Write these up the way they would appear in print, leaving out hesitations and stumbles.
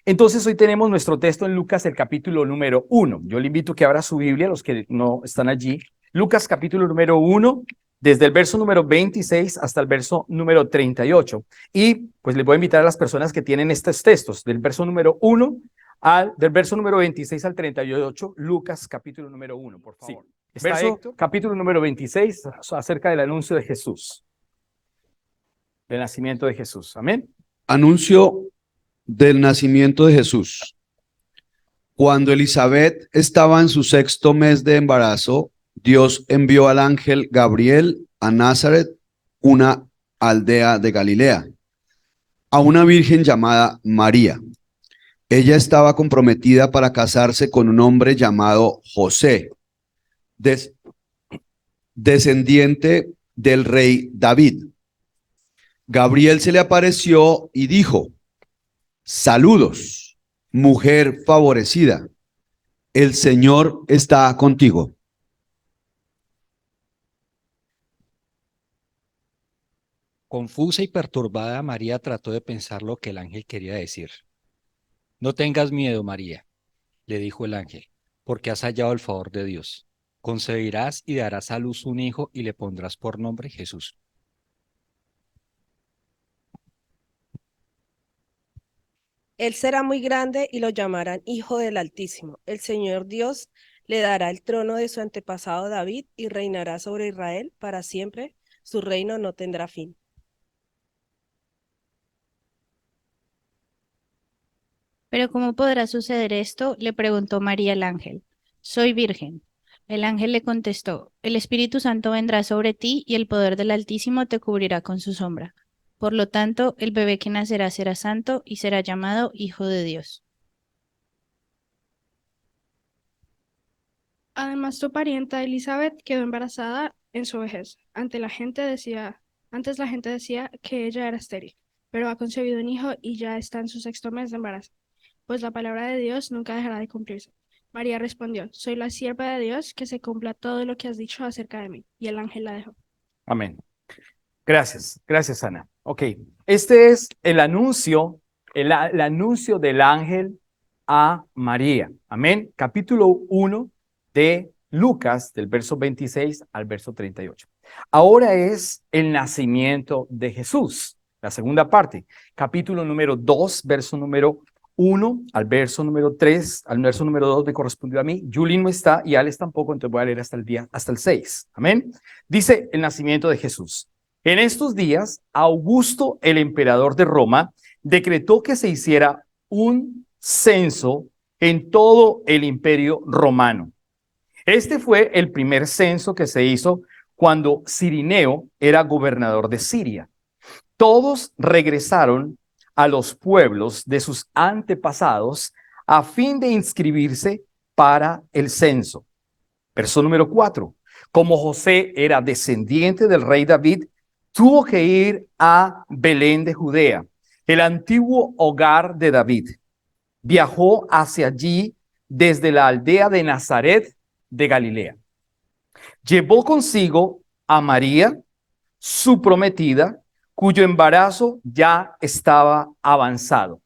Entonces hoy tenemos nuestro texto en Lucas, el capítulo número 1. Yo le invito a que abra su Biblia, los que no están allí. Lucas, capítulo número 1, desde el verso número 26 hasta el verso número 38. Y pues les voy a invitar a las personas que tienen estos textos, del verso número 1 del verso número 26 al 38, Lucas, capítulo número 1, por favor. Sí. Verso, capítulo número 26, acerca del anuncio de Jesús, del nacimiento de Jesús. Amén. Anuncio del nacimiento de Jesús. Cuando Elizabeth estaba en su 6º mes de embarazo, Dios envió al ángel Gabriel a Nazaret, una aldea de Galilea, a una virgen llamada María. Ella estaba comprometida para casarse con un hombre llamado José, descendiente del rey David. Gabriel se le apareció y dijo: saludos, mujer favorecida, el Señor está contigo. Confusa y perturbada, María trató de pensar lo que el ángel quería decir. No tengas miedo, María, le dijo el ángel, porque has hallado el favor de Dios. Concebirás y darás a luz un hijo y le pondrás por nombre Jesús. Él será muy grande y lo llamarán Hijo del Altísimo. El Señor Dios le dará el trono de su antepasado David y reinará sobre Israel para siempre. Su reino no tendrá fin. Pero ¿cómo podrá suceder esto?, le preguntó María al ángel. Soy virgen. El ángel le contestó: el Espíritu Santo vendrá sobre ti y el poder del Altísimo te cubrirá con su sombra. Por lo tanto, el bebé que nacerá será santo y será llamado Hijo de Dios. Además, tu parienta Elizabeth quedó embarazada en su vejez. Antes la gente decía que ella era estéril, pero ha concebido un hijo y ya está en su 6º mes de embarazo, pues la palabra de Dios nunca dejará de cumplirse. María respondió: soy la sierva de Dios, que se cumpla todo lo que has dicho acerca de mí. Y el ángel la dejó. Amén. Gracias, Ana. Ok, este es el anuncio, el anuncio del ángel a María. Amén. Capítulo 1 de Lucas, del verso 26 al verso 38. Ahora es el nacimiento de Jesús, la segunda parte. Capítulo número 2, verso número 1 al verso número 3, al verso número 2 me correspondió a mí. Julie no está y Alex tampoco, entonces voy a leer hasta el 6. Amén. Dice el nacimiento de Jesús. En estos días, Augusto, el emperador de Roma, decretó que se hiciera un censo en todo el imperio romano. Este fue el primer censo que se hizo cuando Cirineo era gobernador de Siria. Todos regresaron a los pueblos de sus antepasados a fin de inscribirse para el censo. Verso número 4. Como José era descendiente del rey David, tuvo que ir a Belén de Judea, el antiguo hogar de David. Viajó hacia allí desde la aldea de Nazaret de Galilea. Llevó consigo a María, su prometida, cuyo embarazo ya estaba avanzado.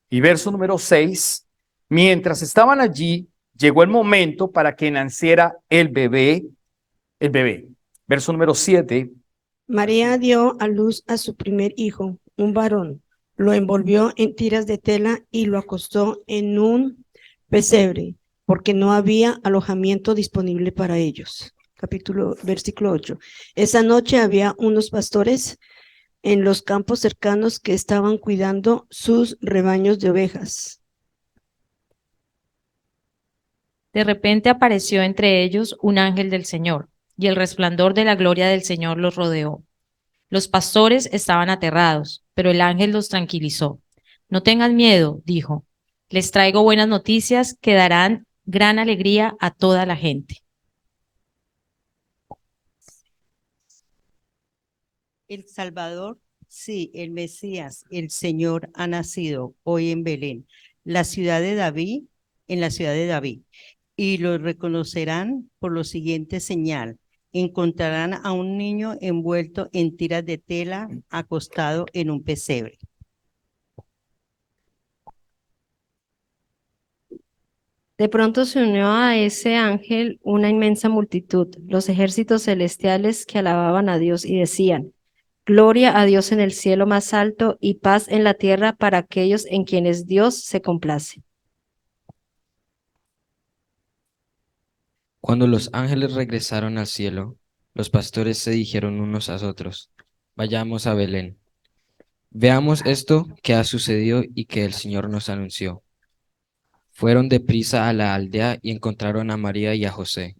Y verso número 6, mientras estaban allí, llegó el momento para que naciera el bebé. Verso número 7. María dio a luz a su primer hijo, un varón. Lo envolvió en tiras de tela y lo acostó en un pesebre, porque no había alojamiento disponible para ellos. Versículo 8. Esa noche había unos pastores en los campos cercanos que estaban cuidando sus rebaños de ovejas. De repente apareció entre ellos un ángel del Señor, y el resplandor de la gloria del Señor los rodeó. Los pastores estaban aterrados, pero el ángel los tranquilizó. No tengan miedo, dijo. Les traigo buenas noticias que darán gran alegría a toda la gente. El Salvador, sí, el Mesías, el Señor ha nacido hoy en Belén, la ciudad de David, en la ciudad de David. Y lo reconocerán por lo siguiente señal: encontrarán a un niño envuelto en tiras de tela, acostado en un pesebre. De pronto se unió a ese ángel una inmensa multitud, los ejércitos celestiales que alababan a Dios y decían: Gloria a Dios en el cielo más alto y paz en la tierra para aquellos en quienes Dios se complace. Cuando los ángeles regresaron al cielo, los pastores se dijeron unos a otros: Vayamos a Belén. Veamos esto que ha sucedido y que el Señor nos anunció. Fueron deprisa a la aldea y encontraron a María y a José.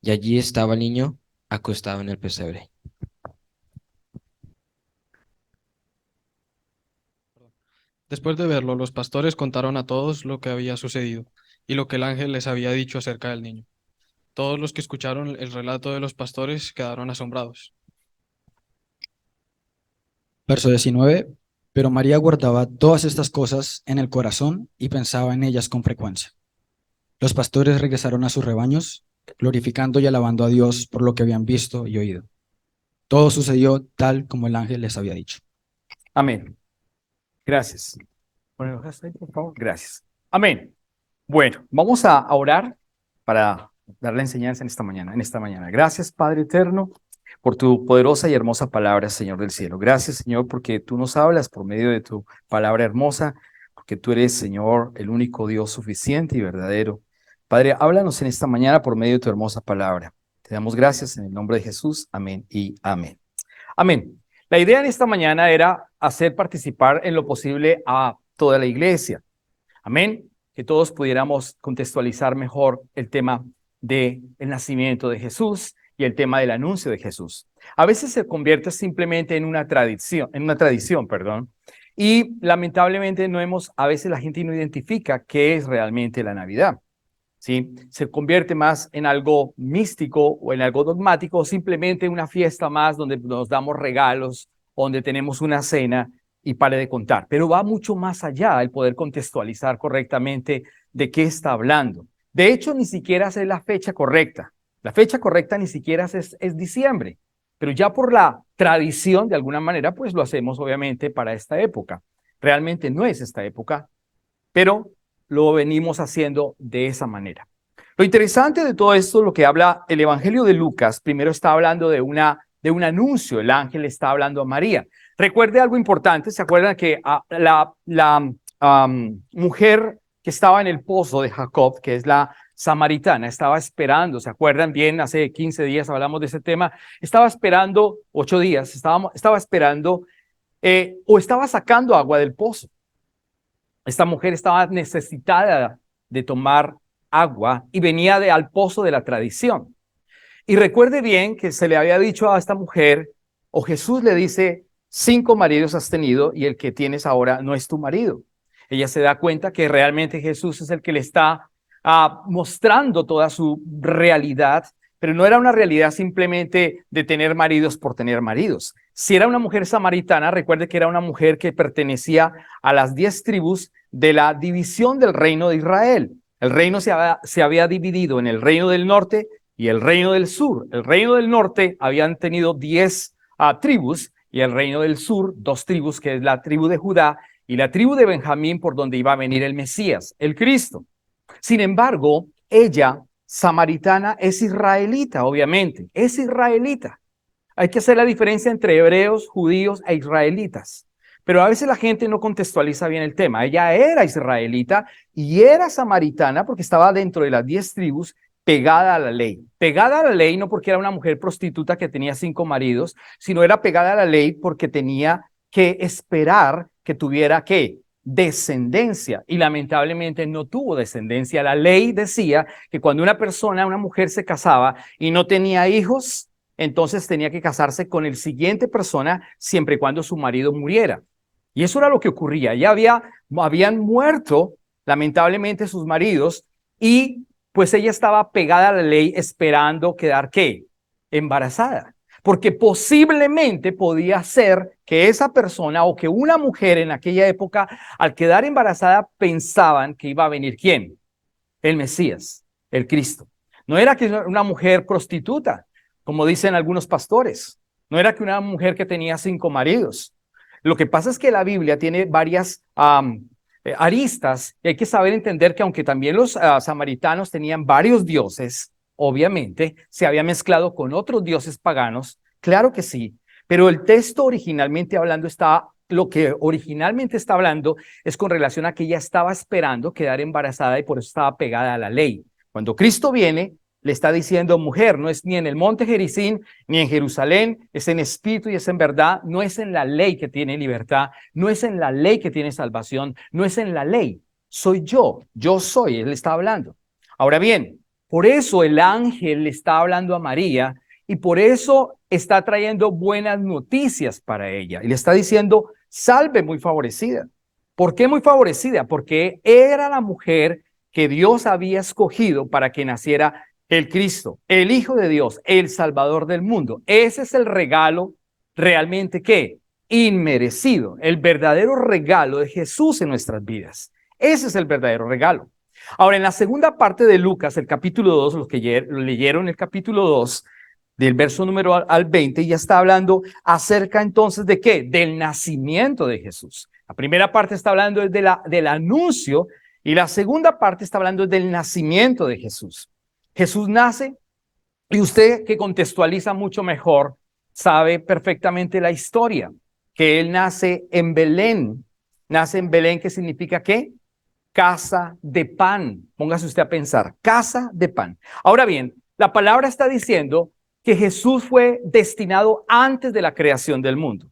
Y allí estaba el niño acostado en el pesebre. Después de verlo, los pastores contaron a todos lo que había sucedido y lo que el ángel les había dicho acerca del niño. Todos los que escucharon el relato de los pastores quedaron asombrados. Verso 19. Pero María guardaba todas estas cosas en el corazón y pensaba en ellas con frecuencia. Los pastores regresaron a sus rebaños, glorificando y alabando a Dios por lo que habían visto y oído. Todo sucedió tal como el ángel les había dicho. Amén. Gracias. Bueno, por favor. Gracias. Amén. Bueno, vamos a orar para dar la enseñanza en esta mañana. Gracias, Padre eterno, por tu poderosa y hermosa palabra, Señor del cielo. Gracias, Señor, porque tú nos hablas por medio de tu palabra hermosa, porque tú eres, Señor, el único Dios suficiente y verdadero. Padre, háblanos en esta mañana por medio de tu hermosa palabra. Te damos gracias en el nombre de Jesús. Amén y amén. Amén. La idea en esta mañana era hacer participar en lo posible a toda la iglesia. Amén. Que todos pudiéramos contextualizar mejor el tema del nacimiento de Jesús y el tema del anuncio de Jesús. A veces se convierte simplemente en una tradición, y lamentablemente a veces la gente no identifica qué es realmente la Navidad. ¿Sí? Se convierte más en algo místico o en algo dogmático, o simplemente una fiesta más donde nos damos regalos, donde tenemos una cena y pare de contar. Pero va mucho más allá el poder contextualizar correctamente de qué está hablando. De hecho, ni siquiera es la fecha correcta. La fecha correcta ni siquiera es diciembre, pero ya por la tradición, de alguna manera, pues lo hacemos obviamente para esta época. Realmente no es esta época, pero lo venimos haciendo de esa manera. Lo interesante de todo esto, lo que habla el Evangelio de Lucas, primero está hablando de un anuncio. El ángel está hablando a María. Recuerde algo importante, ¿se acuerdan que la mujer que estaba en el pozo de Jacob, que es la samaritana, estaba esperando? ¿Se acuerdan bien? Hace 15 días hablamos de ese tema. Estaba esperando 8 días, estaba esperando o estaba sacando agua del pozo. Esta mujer estaba necesitada de tomar agua y venía al pozo de la tradición. Y recuerde bien que se le había dicho a esta mujer, o Jesús le dice: 5 maridos has tenido y el que tienes ahora no es tu marido. Ella se da cuenta que realmente Jesús es el que le está mostrando toda su realidad, pero no era una realidad simplemente de tener maridos por tener maridos. Si era una mujer samaritana, recuerde que era una mujer que pertenecía a las 10 tribus de la división del reino de Israel. El reino se había dividido en el reino del norte y el reino del sur. El reino del norte habían tenido 10 tribus y el reino del sur 2 tribus, que es la tribu de Judá y la tribu de Benjamín, por donde iba a venir el Mesías, el Cristo. Sin embargo, ella, samaritana, es israelita, obviamente, es israelita. Hay que hacer la diferencia entre hebreos, judíos e israelitas. Pero a veces la gente no contextualiza bien el tema. Ella era israelita y era samaritana porque estaba dentro de las 10 tribus, pegada a la ley. Pegada a la ley no porque era una mujer prostituta que tenía 5 maridos, sino era pegada a la ley porque tenía que esperar que tuviera, ¿qué? Descendencia. Y lamentablemente no tuvo descendencia. La ley decía que cuando una mujer se casaba y no tenía hijos, entonces tenía que casarse con el siguiente persona siempre y cuando su marido muriera. Y eso era lo que ocurría. Ya habían muerto lamentablemente sus maridos y pues ella estaba pegada a la ley esperando quedar, ¿qué? Embarazada. Porque posiblemente podía ser que esa persona o que una mujer en aquella época, al quedar embarazada, pensaban que iba a venir ¿quién? El Mesías, el Cristo. No era que una mujer prostituta, como dicen algunos pastores. No era que una mujer que tenía 5 maridos. Lo que pasa es que la Biblia tiene varias aristas, y hay que saber entender que aunque también los samaritanos tenían varios dioses, obviamente se había mezclado con otros dioses paganos, claro que sí, pero el texto originalmente hablando lo que originalmente está hablando es con relación a que ella estaba esperando quedar embarazada y por eso estaba pegada a la ley. Cuando Cristo viene, le está diciendo, mujer, no es ni en el monte Gerizim, ni en Jerusalén, es en espíritu y es en verdad, no es en la ley que tiene libertad, no es en la ley que tiene salvación, no es en la ley, soy yo soy, él está hablando. Ahora bien, por eso el ángel le está hablando a María y por eso está trayendo buenas noticias para ella y le está diciendo, salve muy favorecida. ¿Por qué muy favorecida? Porque era la mujer que Dios había escogido para que naciera el Cristo, el Hijo de Dios, el Salvador del mundo. Ese es el regalo realmente ¿qué? Inmerecido, el verdadero regalo de Jesús en nuestras vidas. Ese es el verdadero regalo. Ahora, en la segunda parte de Lucas, el capítulo 2, los que leyeron el capítulo 2, del verso número al 20, ya está hablando acerca entonces de ¿qué? Del nacimiento de Jesús. La primera parte está hablando del anuncio y la segunda parte está hablando del nacimiento de Jesús. Jesús nace y usted que contextualiza mucho mejor sabe perfectamente la historia, que él nace en Belén. Nace en Belén, ¿qué significa qué? Casa de pan. Póngase usted a pensar, casa de pan. Ahora bien, la palabra está diciendo que Jesús fue destinado antes de la creación del mundo.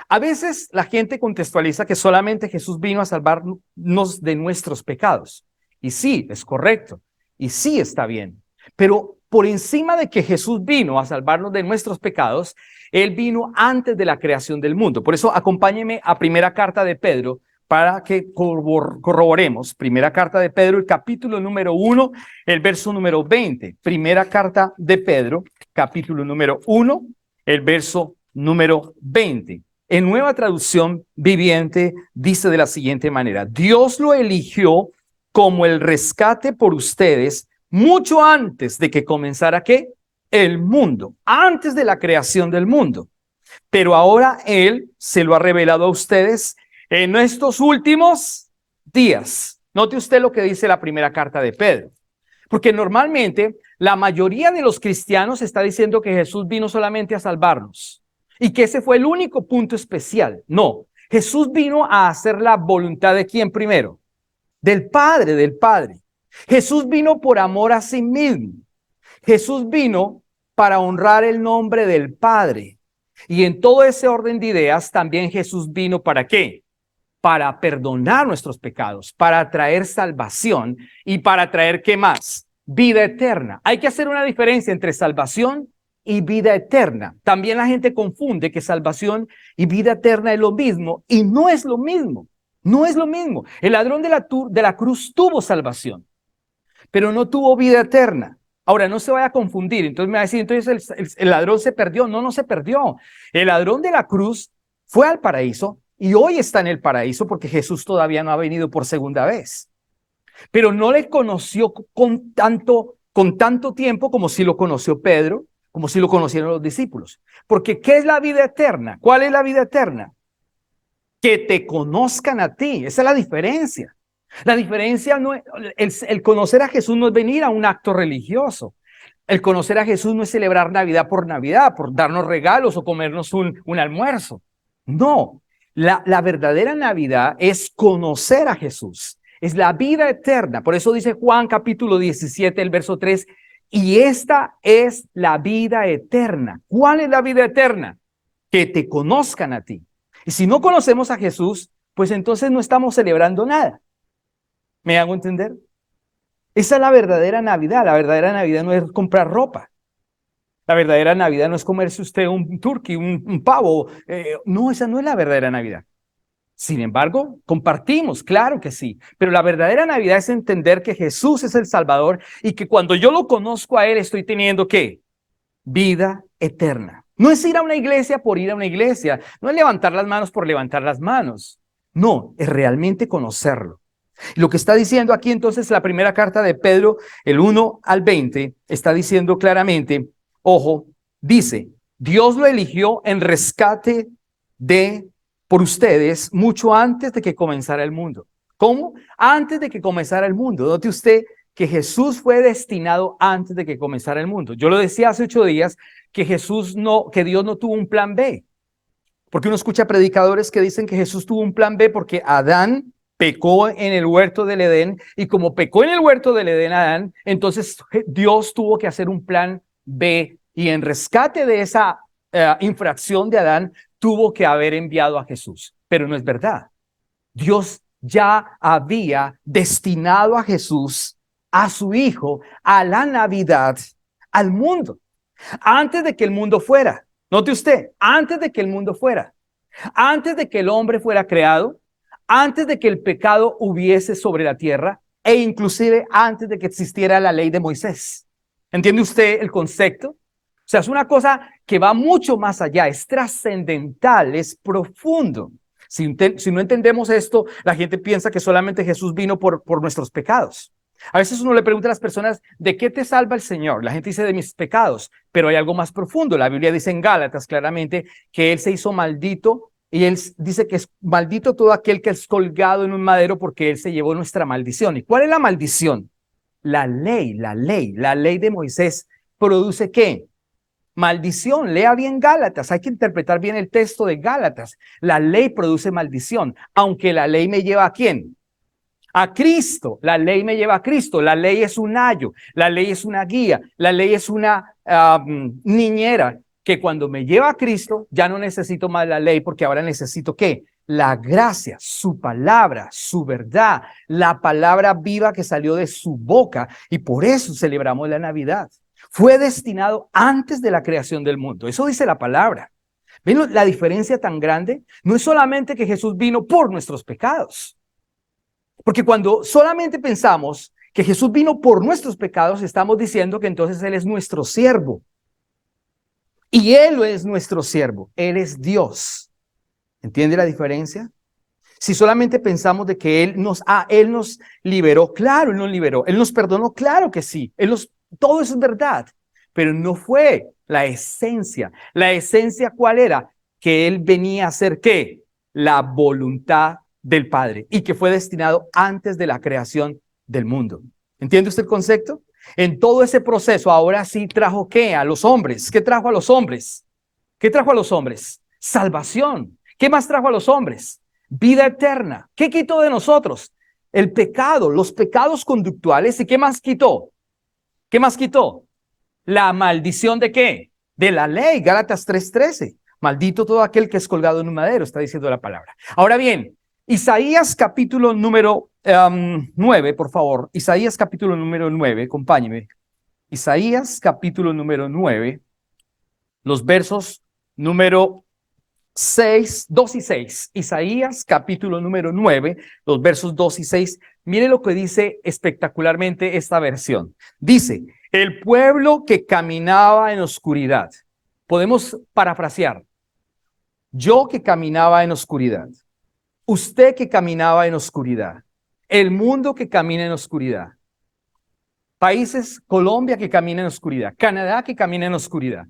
A veces la gente contextualiza que solamente Jesús vino a salvarnos de nuestros pecados. Y sí, es correcto. Y sí está bien. Pero por encima de que Jesús vino a salvarnos de nuestros pecados, Él vino antes de la creación del mundo. Por eso acompáñeme a primera carta de Pedro para que corroboremos. Primera carta de Pedro, el capítulo número 1, el verso número 20. Primera carta de Pedro, capítulo número 1, el verso número 20. En Nueva Traducción Viviente dice de la siguiente manera: Dios lo eligió como el rescate por ustedes mucho antes de que comenzara ¿qué? El mundo, antes de la creación del mundo. Pero ahora Él se lo ha revelado a ustedes en estos últimos días. Note usted lo que dice la primera carta de Pedro. Porque normalmente la mayoría de los cristianos está diciendo que Jesús vino solamente a salvarnos y que ese fue el único punto especial. No, Jesús vino a hacer la voluntad de ¿quién primero? Del Padre, del Padre. Jesús vino por amor a sí mismo. Jesús vino para honrar el nombre del Padre. Y en todo ese orden de ideas también Jesús vino ¿para qué? Para perdonar nuestros pecados, para traer salvación y para traer ¿qué más? Vida eterna. Hay que hacer una diferencia entre salvación y vida eterna. También la gente confunde que salvación y vida eterna es lo mismo y no es lo mismo. No es lo mismo. El ladrón de la cruz tuvo salvación, pero no tuvo vida eterna. Ahora, no se vaya a confundir. Entonces me va a decir, entonces el ladrón se perdió. No, no se perdió. El ladrón de la cruz fue al paraíso y hoy está en el paraíso porque Jesús todavía no ha venido por segunda vez. Pero no le conoció con tanto tiempo como si lo conoció Pedro, como si lo conocieron los discípulos. Porque ¿qué es la vida eterna? ¿Cuál es la vida eterna? Que te conozcan a ti. Esa es la diferencia. La diferencia no es, el conocer a Jesús no es venir a un acto religioso. El conocer a Jesús no es celebrar Navidad, por darnos regalos o comernos un almuerzo. No, la verdadera Navidad es conocer a Jesús. Es la vida eterna. Por eso dice Juan capítulo 17, el verso 3, y esta es la vida eterna. ¿Cuál es la vida eterna? Que te conozcan a ti. Y si no conocemos a Jesús, pues entonces no estamos celebrando nada. ¿Me hago entender? Esa es la verdadera Navidad. La verdadera Navidad no es comprar ropa. La verdadera Navidad no es comerse usted un turkey, un pavo. No, esa no es la verdadera Navidad. Sin embargo, compartimos, claro que sí. Pero la verdadera Navidad es entender que Jesús es el Salvador y que cuando yo lo conozco a Él estoy teniendo ¿qué? Vida eterna. No es ir a una iglesia por ir a una iglesia. No es levantar las manos por levantar las manos. No, es realmente conocerlo. Y lo que está diciendo aquí entonces la primera carta de Pedro, el 1 al 20, está diciendo claramente, ojo, dice, Dios lo eligió en rescate por ustedes mucho antes de que comenzara el mundo. ¿Cómo? Antes de que comenzara el mundo. Note usted que Jesús fue destinado antes de que comenzara el mundo. Yo lo decía hace 8 días que que Dios no tuvo un plan B. Porque uno escucha predicadores que dicen que Jesús tuvo un plan B porque Adán pecó en el huerto del Edén, y como pecó en el huerto del Edén Adán, entonces Dios tuvo que hacer un plan B, y en rescate de esa infracción de Adán tuvo que haber enviado a Jesús. Pero no es verdad. Dios ya había destinado a Jesús, a su Hijo, a la Navidad, al mundo, antes de que el mundo fuera. Note usted, antes de que el mundo fuera, antes de que el hombre fuera creado, antes de que el pecado hubiese sobre la tierra, e inclusive antes de que existiera la ley de Moisés. ¿Entiende usted el concepto? O sea, es una cosa que va mucho más allá, es trascendental, es profundo. Si no entendemos esto, la gente piensa que solamente Jesús vino por nuestros pecados. A veces uno le pregunta a las personas, ¿de qué te salva el Señor? La gente dice, de mis pecados, pero hay algo más profundo. La Biblia dice en Gálatas claramente que Él se hizo maldito, y Él dice que es maldito todo aquel que es colgado en un madero, porque Él se llevó nuestra maldición. ¿Y cuál es la maldición? La ley de Moisés produce ¿qué? Maldición. Lea bien Gálatas, hay que interpretar bien el texto de Gálatas. La ley produce maldición, aunque la ley me lleva ¿a quién? A Cristo. La ley me lleva a Cristo. La ley es un ayo, la ley es una guía, la ley es una niñera, que cuando me lleva a Cristo ya no necesito más la ley, porque ahora necesito ¿qué? La gracia, su palabra, su verdad, la palabra viva que salió de su boca, y por eso celebramos la Navidad. Fue destinado antes de la creación del mundo. Eso dice la palabra. ¿Ven la diferencia tan grande? No es solamente que Jesús vino por nuestros pecados. Porque cuando solamente pensamos que Jesús vino por nuestros pecados, estamos diciendo que entonces Él es nuestro siervo. Y Él es nuestro siervo. Él es Dios. ¿Entiende la diferencia? Si solamente pensamos de que Él nos liberó, claro, Él nos liberó. Él nos perdonó, claro que sí. Todo eso es verdad. Pero no fue la esencia. La esencia, ¿cuál era? Que Él venía a hacer ¿qué? La voluntad del Padre, y que fue destinado antes de la creación del mundo. ¿Entiende usted el concepto? En todo ese proceso, ahora sí trajo ¿qué? A los hombres. ¿Qué trajo a los hombres? ¿Qué trajo a los hombres? Salvación. ¿Qué más trajo a los hombres? Vida eterna. ¿Qué quitó de nosotros? El pecado, los pecados conductuales. ¿Y qué más quitó? ¿Qué más quitó? La maldición ¿de qué? De la ley. Gálatas 3:13. Maldito todo aquel que es colgado en un madero, está diciendo la palabra. Ahora bien, Isaías capítulo número 9, por favor. Isaías capítulo número 9, acompáñeme. Isaías capítulo número 9, los versos número 2 y 6. Isaías capítulo número 9, los versos 2 y 6. Mire lo que dice espectacularmente esta versión. Dice, el pueblo que caminaba en oscuridad. Podemos parafrasear. Yo que caminaba en oscuridad. Usted que caminaba en oscuridad, el mundo que camina en oscuridad, países, Colombia que camina en oscuridad, Canadá que camina en oscuridad.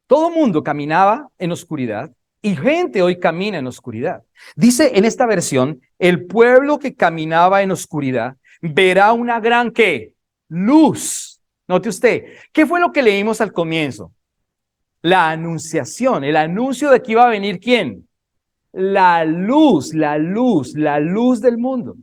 Todo mundo caminaba en oscuridad, y gente hoy camina en oscuridad. Dice en esta versión, el pueblo que caminaba en oscuridad verá una gran ¿qué? Luz. Note usted, ¿qué fue lo que leímos al comienzo? La anunciación, el anuncio de que iba a venir ¿quién? La luz del mundo.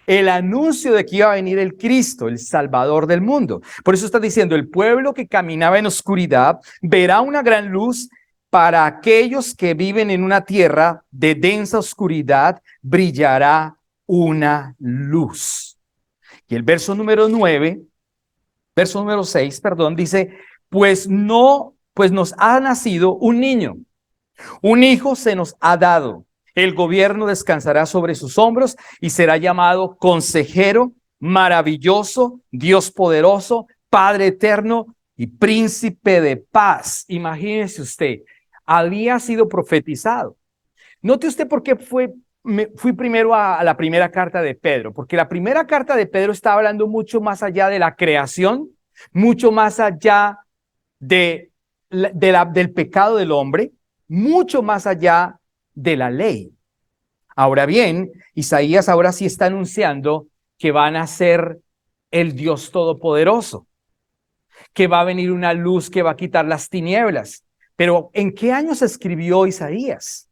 El anuncio de que iba a venir el Cristo, el Salvador del mundo. Por eso está diciendo, el pueblo que caminaba en oscuridad verá una gran luz. Para aquellos que viven en una tierra de densa oscuridad, brillará una luz. Y el verso número 6, dice, pues nos ha nacido un niño. Un hijo se nos ha dado. El gobierno descansará sobre sus hombros y será llamado Consejero, Maravilloso, Dios Poderoso, Padre Eterno y Príncipe de Paz. Imagínese usted, había sido profetizado. Note usted por qué fui primero a la primera carta de Pedro, porque la primera carta de Pedro está hablando mucho más allá de la creación, mucho más allá del pecado del hombre, mucho más allá de la ley. Ahora bien, Isaías ahora sí está anunciando que van a ser el Dios Todopoderoso, que va a venir una luz que va a quitar las tinieblas. Pero ¿en qué año se escribió Isaías?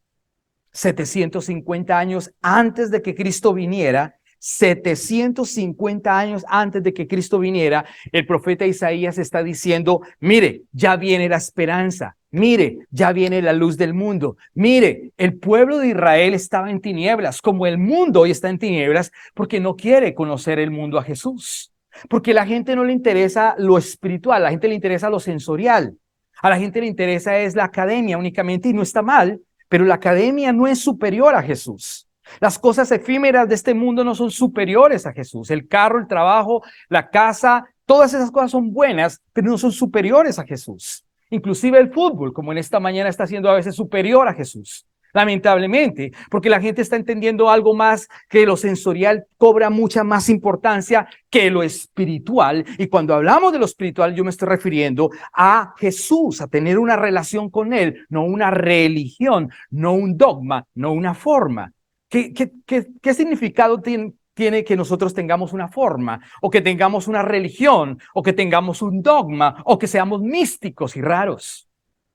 750 años antes de que Cristo viniera. 750 años antes de que Cristo viniera, el profeta Isaías está diciendo, mire, ya viene la esperanza, mire, ya viene la luz del mundo, mire, el pueblo de Israel estaba en tinieblas, como el mundo hoy está en tinieblas, porque no quiere conocer el mundo a Jesús, porque a la gente no le interesa lo espiritual, a la gente le interesa lo sensorial, a la gente le interesa es la academia únicamente, y no está mal, pero la academia no es superior a Jesús. Las cosas efímeras de este mundo no son superiores a Jesús. El carro, el trabajo, la casa, todas esas cosas son buenas, pero no son superiores a Jesús. Inclusive el fútbol, como en esta mañana, está siendo a veces superior a Jesús. Lamentablemente, porque la gente está entendiendo algo más, que lo sensorial cobra mucha más importancia que lo espiritual. Y cuando hablamos de lo espiritual, yo me estoy refiriendo a Jesús, a tener una relación con Él, no una religión, no un dogma, no una forma. ¿Qué significado tiene que nosotros tengamos una forma, o que tengamos una religión, o que tengamos un dogma, o que seamos místicos y raros?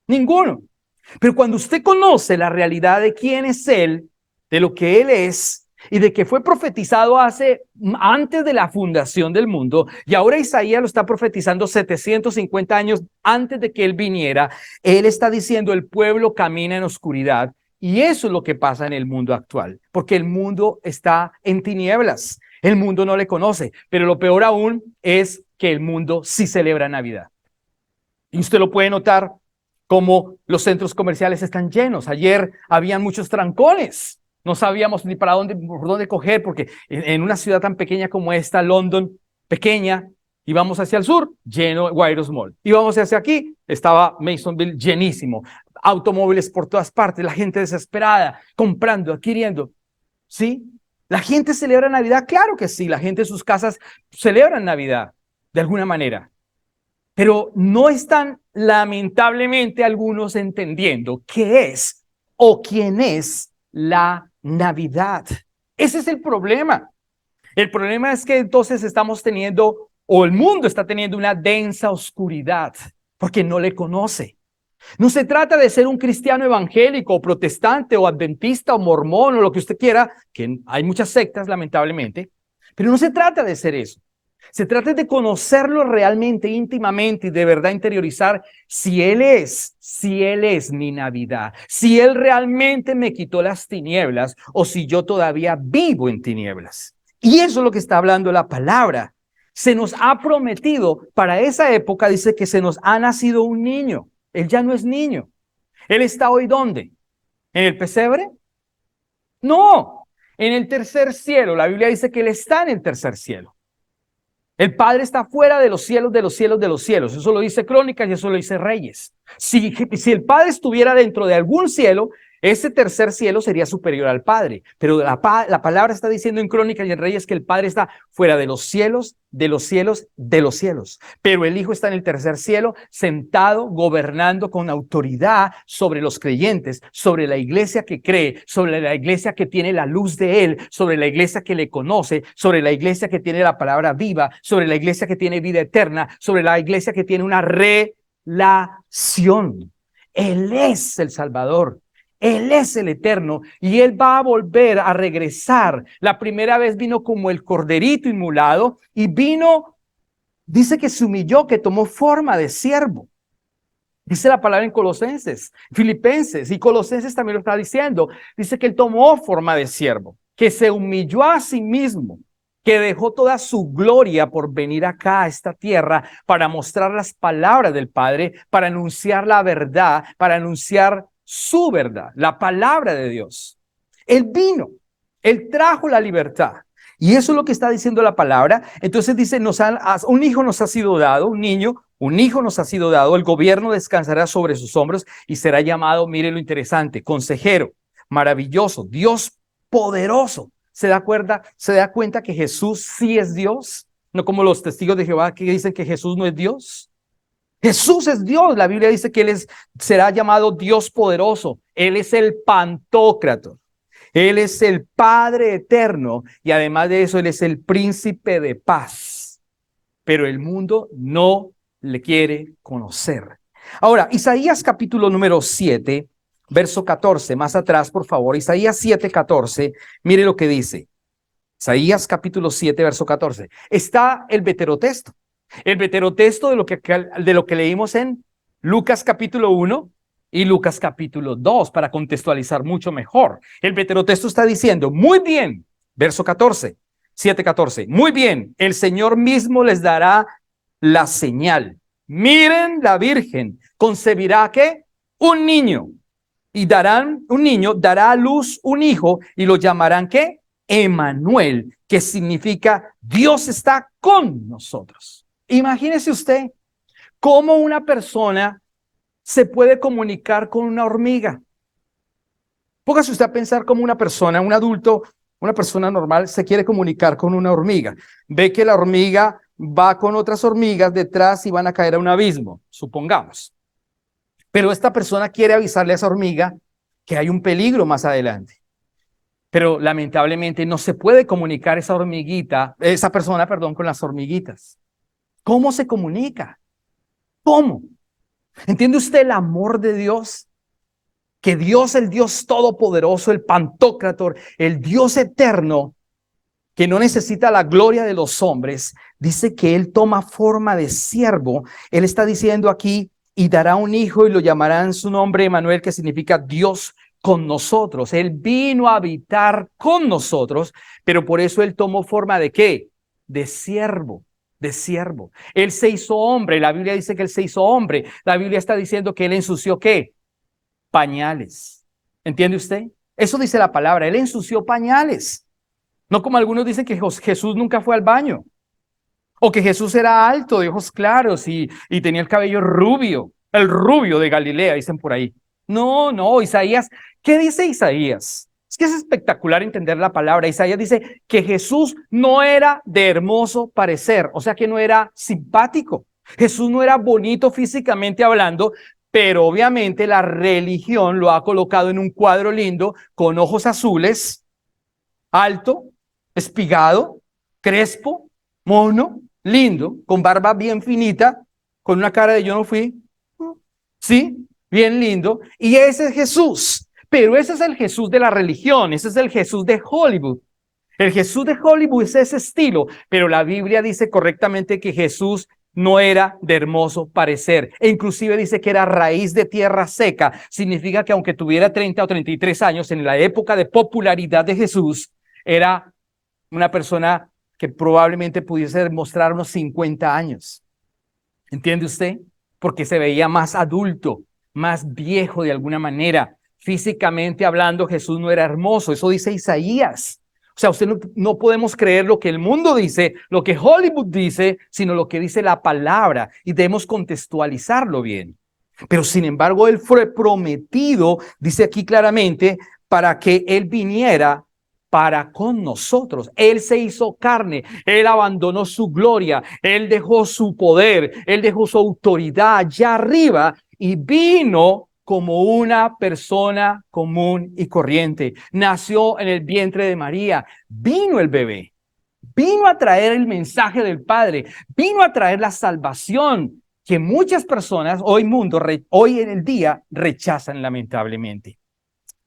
Ninguno. Pero cuando usted conoce la realidad de quién es Él, de lo que Él es, y de que fue profetizado antes de la fundación del mundo, y ahora Isaías lo está profetizando 750 años antes de que Él viniera, Él está diciendo, el pueblo camina en oscuridad. Y eso es lo que pasa en el mundo actual, porque el mundo está en tinieblas, el mundo no le conoce, pero lo peor aún es que el mundo sí celebra Navidad. Y usted lo puede notar como los centros comerciales están llenos. Ayer habían muchos trancones, no sabíamos ni por dónde coger, porque en una ciudad tan pequeña como esta, London, pequeña, íbamos hacia el sur, lleno Wairos Mall. Íbamos hacia aquí, estaba Masonville llenísimo. Automóviles por todas partes, la gente desesperada, comprando, adquiriendo. ¿Sí? ¿La gente celebra Navidad? Claro que sí, la gente en sus casas celebra Navidad, de alguna manera. Pero no están, lamentablemente, algunos entendiendo qué es o quién es la Navidad. Ese es el problema. El problema es que entonces estamos teniendo, o el mundo está teniendo una densa oscuridad, porque no le conoce. No se trata de ser un cristiano evangélico, o protestante, o adventista, o mormón, o lo que usted quiera, que hay muchas sectas, lamentablemente, pero no se trata de ser eso. Se trata de conocerlo realmente, íntimamente, y de verdad interiorizar si Él es mi Navidad, si Él realmente me quitó las tinieblas, o si yo todavía vivo en tinieblas. Y eso es lo que está hablando la palabra. Se nos ha prometido, para esa época dice que se nos ha nacido un niño. Él ya no es niño. ¿Él está hoy dónde? ¿En el pesebre? No, en el tercer cielo. La Biblia dice que Él está en el tercer cielo. El Padre está fuera de los cielos, de los cielos, de los cielos. Eso lo dice Crónicas y eso lo dice Reyes. Si el Padre estuviera dentro de algún cielo, ese tercer cielo sería superior al Padre. Pero la palabra está diciendo en Crónicas y en Reyes que el Padre está fuera de los cielos, de los cielos, de los cielos. Pero el Hijo está en el tercer cielo, sentado, gobernando con autoridad sobre los creyentes, sobre la iglesia que cree, sobre la iglesia que tiene la luz de Él, sobre la iglesia que le conoce, sobre la iglesia que tiene la palabra viva, sobre la iglesia que tiene vida eterna, sobre la iglesia que tiene una relación. Él es el Salvador. Él es el eterno y Él va a volver a regresar. La primera vez vino como el corderito inmolado y vino, dice que se humilló, que tomó forma de siervo. Dice la palabra en Colosenses, Filipenses y Colosenses también lo está diciendo. Dice que Él tomó forma de siervo, que se humilló a sí mismo, que dejó toda su gloria por venir acá a esta tierra para mostrar las palabras del Padre, para anunciar la verdad, para anunciar su verdad, la palabra de Dios. Él vino, Él trajo la libertad. Y eso es lo que está diciendo la palabra. Entonces dice, un hijo nos ha sido dado, un niño, un hijo nos ha sido dado, el gobierno descansará sobre sus hombros y será llamado, mire lo interesante, consejero, maravilloso, Dios poderoso. ¿Se da cuenta que Jesús sí es Dios? No como los testigos de Jehová que dicen que Jesús no es Dios. Jesús es Dios. La Biblia dice que Él será llamado Dios poderoso. Él es el Pantocrátor. Él es el Padre eterno y además de eso, Él es el príncipe de paz. Pero el mundo no le quiere conocer. Ahora, Isaías capítulo número 7, verso 14, más atrás, por favor, Isaías 7, 14, mire lo que dice. Isaías capítulo 7, verso 14. Está el veterotexto. El veterotexto de lo que leímos en Lucas capítulo 1 y Lucas capítulo 2, para contextualizar mucho mejor. El veterotexto está diciendo, muy bien, verso 14, 7, 14, muy bien, el Señor mismo les dará la señal. Miren, la Virgen concebirá ¿qué? Un niño. Y un niño dará a luz un hijo y lo llamarán ¿qué? Emmanuel, que significa Dios está con nosotros. Imagínese usted cómo una persona se puede comunicar con una hormiga. Póngase usted a pensar cómo una persona, un adulto, una persona normal se quiere comunicar con una hormiga. Ve que la hormiga va con otras hormigas detrás y van a caer a un abismo, supongamos. Pero esta persona quiere avisarle a esa hormiga que hay un peligro más adelante. Pero lamentablemente no se puede comunicar esa persona, con las hormiguitas. ¿Cómo se comunica? ¿Cómo? ¿Entiende usted el amor de Dios? Que Dios, el Dios todopoderoso, el Pantocrator, el Dios eterno, que no necesita la gloria de los hombres, dice que Él toma forma de siervo. Él está diciendo aquí, y dará un hijo y lo llamarán su nombre Emmanuel, que significa Dios con nosotros. Él vino a habitar con nosotros, pero por eso Él tomó forma de ¿qué? De siervo, de siervo. Él se hizo hombre, la Biblia dice que Él se hizo hombre. La Biblia está diciendo que Él ensució ¿qué? Pañales. ¿Entiende usted? Eso dice la palabra, Él ensució pañales. No como algunos dicen que Jesús nunca fue al baño. O que Jesús era alto, de ojos claros y tenía el cabello rubio. El rubio de Galilea, dicen por ahí. No, Isaías, ¿qué dice Isaías? Es que es espectacular entender la palabra. Isaías dice que Jesús no era de hermoso parecer, o sea que no era simpático. Jesús no era bonito físicamente hablando, pero obviamente la religión lo ha colocado en un cuadro lindo, con ojos azules, alto, espigado, crespo, mono, lindo, con barba bien finita, con una cara de yo no fui. Sí, bien lindo. Y ese es Jesús. Pero ese es el Jesús de la religión. Ese es el Jesús de Hollywood. El Jesús de Hollywood es ese estilo. Pero la Biblia dice correctamente que Jesús no era de hermoso parecer. E inclusive dice que era raíz de tierra seca. Significa que aunque tuviera 30 o 33 años, en la época de popularidad de Jesús, era una persona que probablemente pudiese mostrar unos 50 años. ¿Entiende usted? Porque se veía más adulto, más viejo de alguna manera. Físicamente hablando, Jesús no era hermoso. Eso dice Isaías. O sea, no podemos creer lo que el mundo dice, lo que Hollywood dice, sino lo que dice la palabra. Y debemos contextualizarlo bien. Pero sin embargo, Él fue prometido, dice aquí claramente, para que Él viniera para con nosotros. Él se hizo carne, Él abandonó su gloria, Él dejó su poder, Él dejó su autoridad allá arriba y vino como una persona común y corriente. Nació en el vientre de María, vino el bebé, vino a traer el mensaje del Padre, vino a traer la salvación que muchas personas hoy en el día rechazan lamentablemente.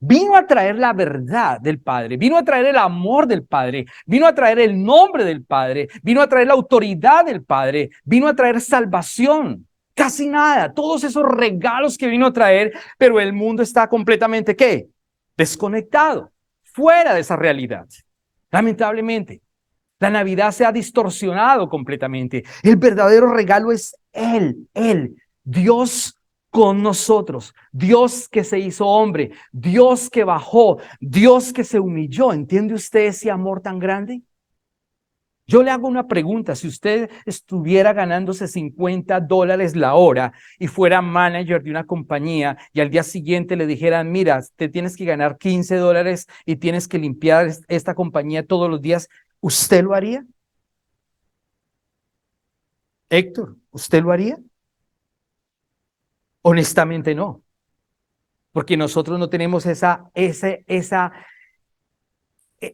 Vino a traer la verdad del Padre, vino a traer el amor del Padre, vino a traer el nombre del Padre, vino a traer la autoridad del Padre, vino a traer salvación. Casi nada, todos esos regalos que vino a traer, pero el mundo está completamente, ¿qué? Desconectado, fuera de esa realidad. Lamentablemente, la Navidad se ha distorsionado completamente. El verdadero regalo es Él, Dios con nosotros, Dios que se hizo hombre, Dios que bajó, Dios que se humilló. ¿Entiende usted ese amor tan grande? Yo le hago una pregunta: si usted estuviera ganándose $50 la hora y fuera manager de una compañía y al día siguiente le dijeran, mira, te tienes que ganar $15 y tienes que limpiar esta compañía todos los días, ¿usted lo haría? Héctor, ¿usted lo haría? Honestamente no, porque nosotros no tenemos esa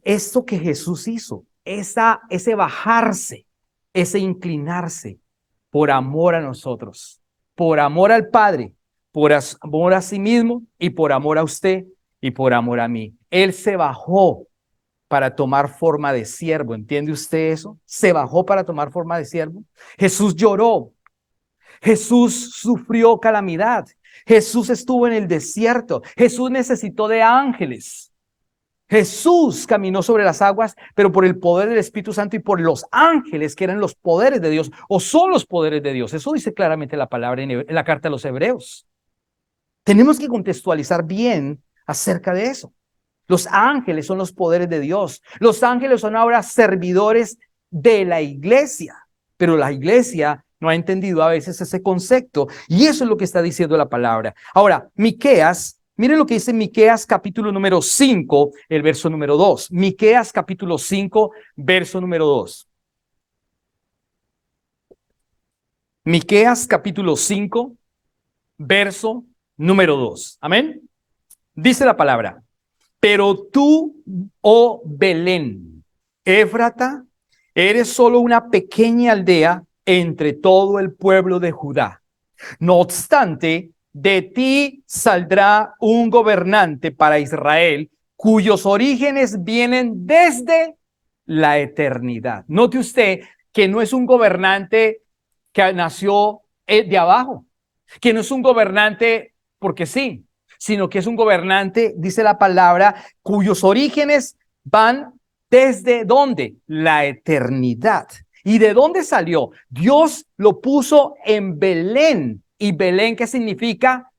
esto que Jesús hizo, ese bajarse, ese inclinarse por amor a nosotros, por amor al Padre, por amor a sí mismo y por amor a usted y por amor a mí. Él se bajó para tomar forma de siervo. ¿Entiende usted eso? Se bajó para tomar forma de siervo. Jesús lloró. Jesús sufrió calamidad. Jesús estuvo en el desierto. Jesús necesitó de ángeles. Jesús caminó sobre las aguas, pero por el poder del Espíritu Santo y por los ángeles, que eran los poderes de Dios, o son los poderes de Dios. Eso dice claramente la palabra en la carta a los Hebreos. Tenemos que contextualizar bien acerca de eso. Los ángeles son los poderes de Dios. Los ángeles son ahora servidores de la iglesia, pero la iglesia no ha entendido a veces ese concepto, y eso es lo que está diciendo la palabra. Ahora, Miqueas, miren lo que dice Miqueas capítulo número 5, el verso número 2. Miqueas capítulo 5, verso número 2. Miqueas capítulo 5, verso número 2. Amén. Dice la palabra: pero tú, oh Belén, Éfrata, eres solo una pequeña aldea entre todo el pueblo de Judá. No obstante, de ti saldrá un gobernante para Israel, cuyos orígenes vienen desde la eternidad. Note usted que no es un gobernante que nació de abajo, que no es un gobernante porque sí, sino que es un gobernante, dice la palabra, cuyos orígenes van desde ¿dónde? La eternidad. ¿Y de dónde salió? Dios lo puso en Belén. ¿Y Belén qué significa?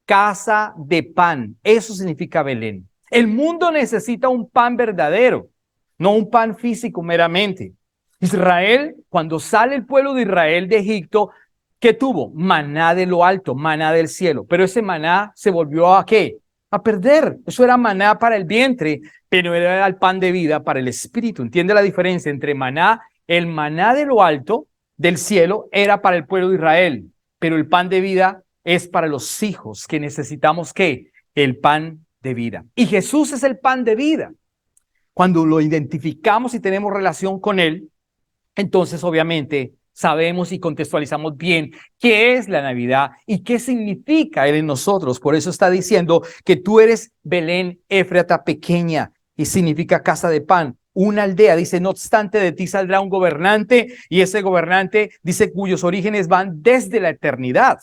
Casa de pan. Eso significa Belén. El mundo necesita un pan verdadero, no un pan físico meramente. Israel, cuando sale el pueblo de Israel de Egipto, ¿qué tuvo? Maná de lo alto, maná del cielo. Pero ese maná se volvió ¿a qué? A perder. Eso era maná para el vientre, pero era el pan de vida para el espíritu. ¿Entiende la diferencia entre maná? El maná de lo alto, del cielo, era para el pueblo de Israel, pero el pan de vida es para los hijos que necesitamos ¿qué? El pan de vida. Y Jesús es el pan de vida. Cuando lo identificamos y tenemos relación con él, entonces obviamente sabemos y contextualizamos bien qué es la Navidad y qué significa Él en nosotros. Por eso está diciendo que tú eres Belén Éfrata pequeña, y significa casa de pan, una aldea. Dice, no obstante de ti saldrá un gobernante, y ese gobernante dice cuyos orígenes van desde la eternidad.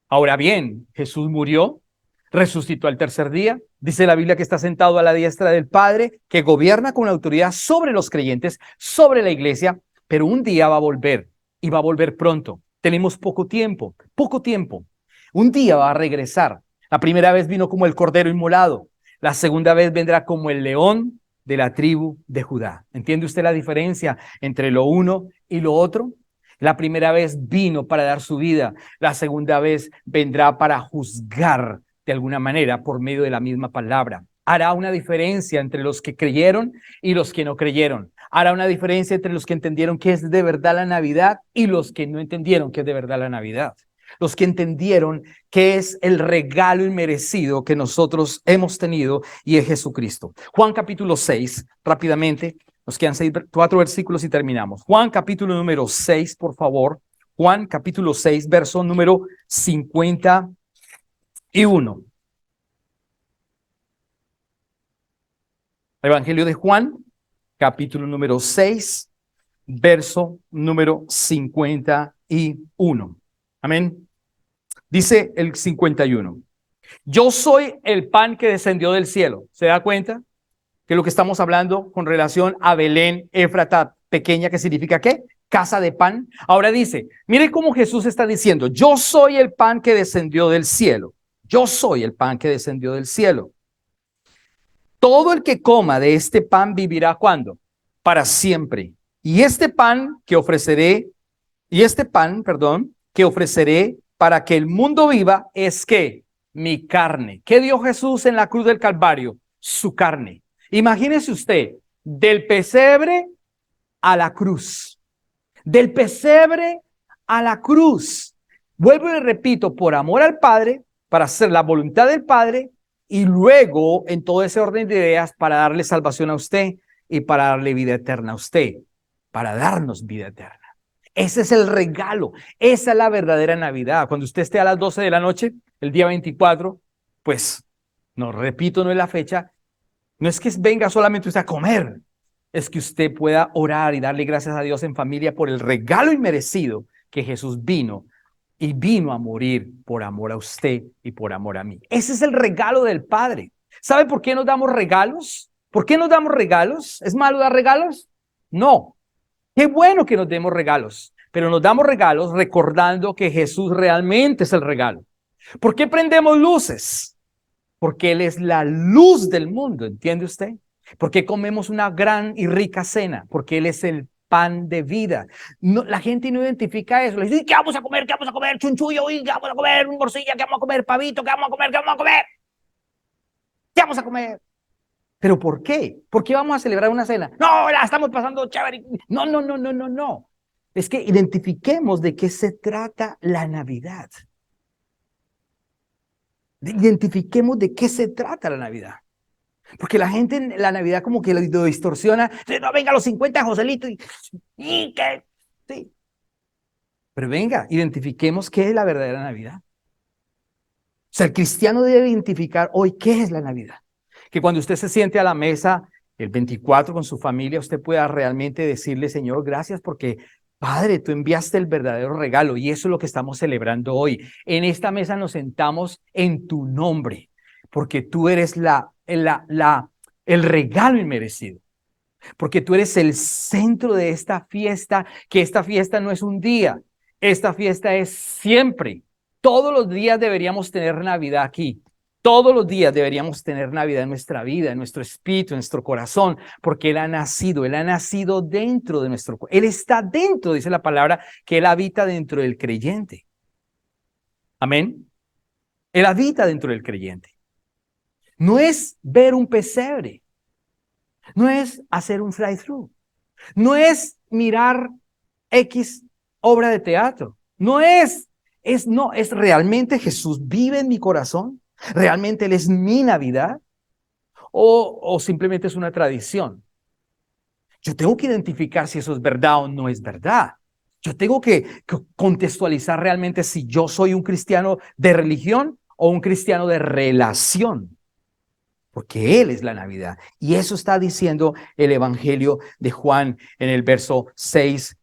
Ahora bien, Jesús murió, resucitó al tercer día. Dice la Biblia que está sentado a la diestra del Padre, que gobierna con autoridad sobre los creyentes, sobre la iglesia. Pero un día va a volver, y va a volver pronto. Tenemos poco tiempo, poco tiempo. Un día va a regresar. La primera vez vino como el cordero inmolado. La segunda vez vendrá como el león de la tribu de Judá. ¿Entiende usted la diferencia entre lo uno y lo otro? La primera vez vino para dar su vida. La segunda vez vendrá para juzgar de alguna manera por medio de la misma palabra. Hará una diferencia entre los que creyeron y los que no creyeron. Hará una diferencia entre los que entendieron que es de verdad la Navidad y los que no entendieron que es de verdad la Navidad. Los que entendieron que es el regalo inmerecido que nosotros hemos tenido y es Jesucristo. Juan capítulo 6, rápidamente, nos quedan 4 versículos y terminamos. Juan capítulo número 6, por favor. Juan capítulo 6, verso número 51. Evangelio de Juan, capítulo número 6, verso número 51. Amén. Dice el 51. Yo soy el pan que descendió del cielo. ¿Se da cuenta? Que lo que estamos hablando con relación a Belén, Éfrata pequeña, que significa ¿qué? Casa de pan. Ahora dice, mire cómo Jesús está diciendo, yo soy el pan que descendió del cielo. Yo soy el pan que descendió del cielo. Todo el que coma de este pan vivirá ¿cuándo? Para siempre. Y este pan que ofreceré, que ofreceré para que el mundo viva es ¿qué? Mi carne. ¿Qué dio Jesús en la cruz del Calvario? Su carne. Imagínese usted, del pesebre a la cruz. Del pesebre a la cruz. Vuelvo y repito, por amor al Padre, para hacer la voluntad del Padre, y luego en todo ese orden de ideas para darle salvación a usted y para darle vida eterna a usted, para darnos vida eterna. Ese es el regalo, esa es la verdadera Navidad. Cuando usted esté a las 12 de la noche, el día 24, pues, no repito, no es la fecha, no es que venga solamente usted a comer, es que usted pueda orar y darle gracias a Dios en familia por el regalo inmerecido que Jesús vino y vino a morir por amor a usted y por amor a mí. Ese es el regalo del Padre. ¿Sabe por qué nos damos regalos? ¿Por qué nos damos regalos? ¿Es malo dar regalos? No. Qué bueno que nos demos regalos, pero nos damos regalos recordando que Jesús realmente es el regalo. ¿Por qué prendemos luces? Porque Él es la luz del mundo, ¿entiende usted? ¿Por qué comemos una gran y rica cena? Porque Él es el pan de vida. No, la gente no identifica eso. Le dice, ¿qué vamos a comer? ¿Qué vamos a comer? Chunchullo, ¿qué vamos a comer? Morcilla, ¿qué vamos a comer? Pavito, ¿qué vamos a comer? ¿Qué vamos a comer? ¿Qué vamos a comer? ¿Pero por qué? ¿Por qué vamos a celebrar una cena? No, la estamos pasando chévere. No. Es que identifiquemos de qué se trata la Navidad. Identifiquemos de qué se trata la Navidad. Porque la gente en la Navidad como que lo distorsiona. No, venga, los 50, Joselito. Y que, sí. Pero venga, identifiquemos qué es la verdadera Navidad. O sea, el cristiano debe identificar hoy qué es la Navidad. Que cuando usted se siente a la mesa el 24 con su familia, usted pueda realmente decirle, Señor, gracias porque, Padre, tú enviaste el verdadero regalo y eso es lo que estamos celebrando hoy. En esta mesa nos sentamos en tu nombre, porque tú eres el regalo inmerecido. Porque tú eres el centro de esta fiesta, que esta fiesta no es un día, esta fiesta es siempre. Todos los días deberíamos tener Navidad aquí. Todos los días deberíamos tener Navidad en nuestra vida, en nuestro espíritu, en nuestro corazón, porque Él ha nacido dentro de nuestro corazón. Él está dentro, dice la palabra, que Él habita dentro del creyente. Amén. Él habita dentro del creyente. No es ver un pesebre, no es hacer un fly-through, no es mirar X obra de teatro, no es realmente Jesús vive en mi corazón. ¿Realmente Él es mi Navidad? ¿O simplemente es una tradición? Yo tengo que identificar si eso es verdad o no es verdad. Yo tengo que contextualizar realmente si yo soy un cristiano de religión o un cristiano de relación. Porque Él es la Navidad. Y eso está diciendo el Evangelio de Juan en el verso 6,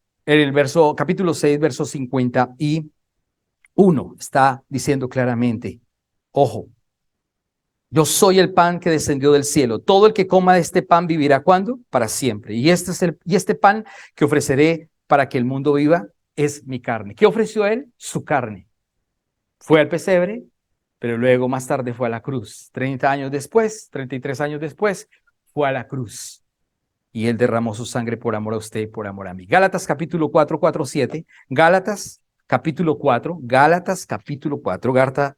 capítulo 6, verso 51. Está diciendo claramente, ojo, yo soy el pan que descendió del cielo. Todo el que coma de este pan vivirá, ¿cuándo? Para siempre. Y este pan que ofreceré para que el mundo viva es mi carne. ¿Qué ofreció Él? Su carne. Fue al pesebre, pero luego más tarde fue a la cruz. 30 años después, 33 años después, fue a la cruz. Y Él derramó su sangre por amor a usted y por amor a mí. Gálatas capítulo 4, 7. Gálatas capítulo 4,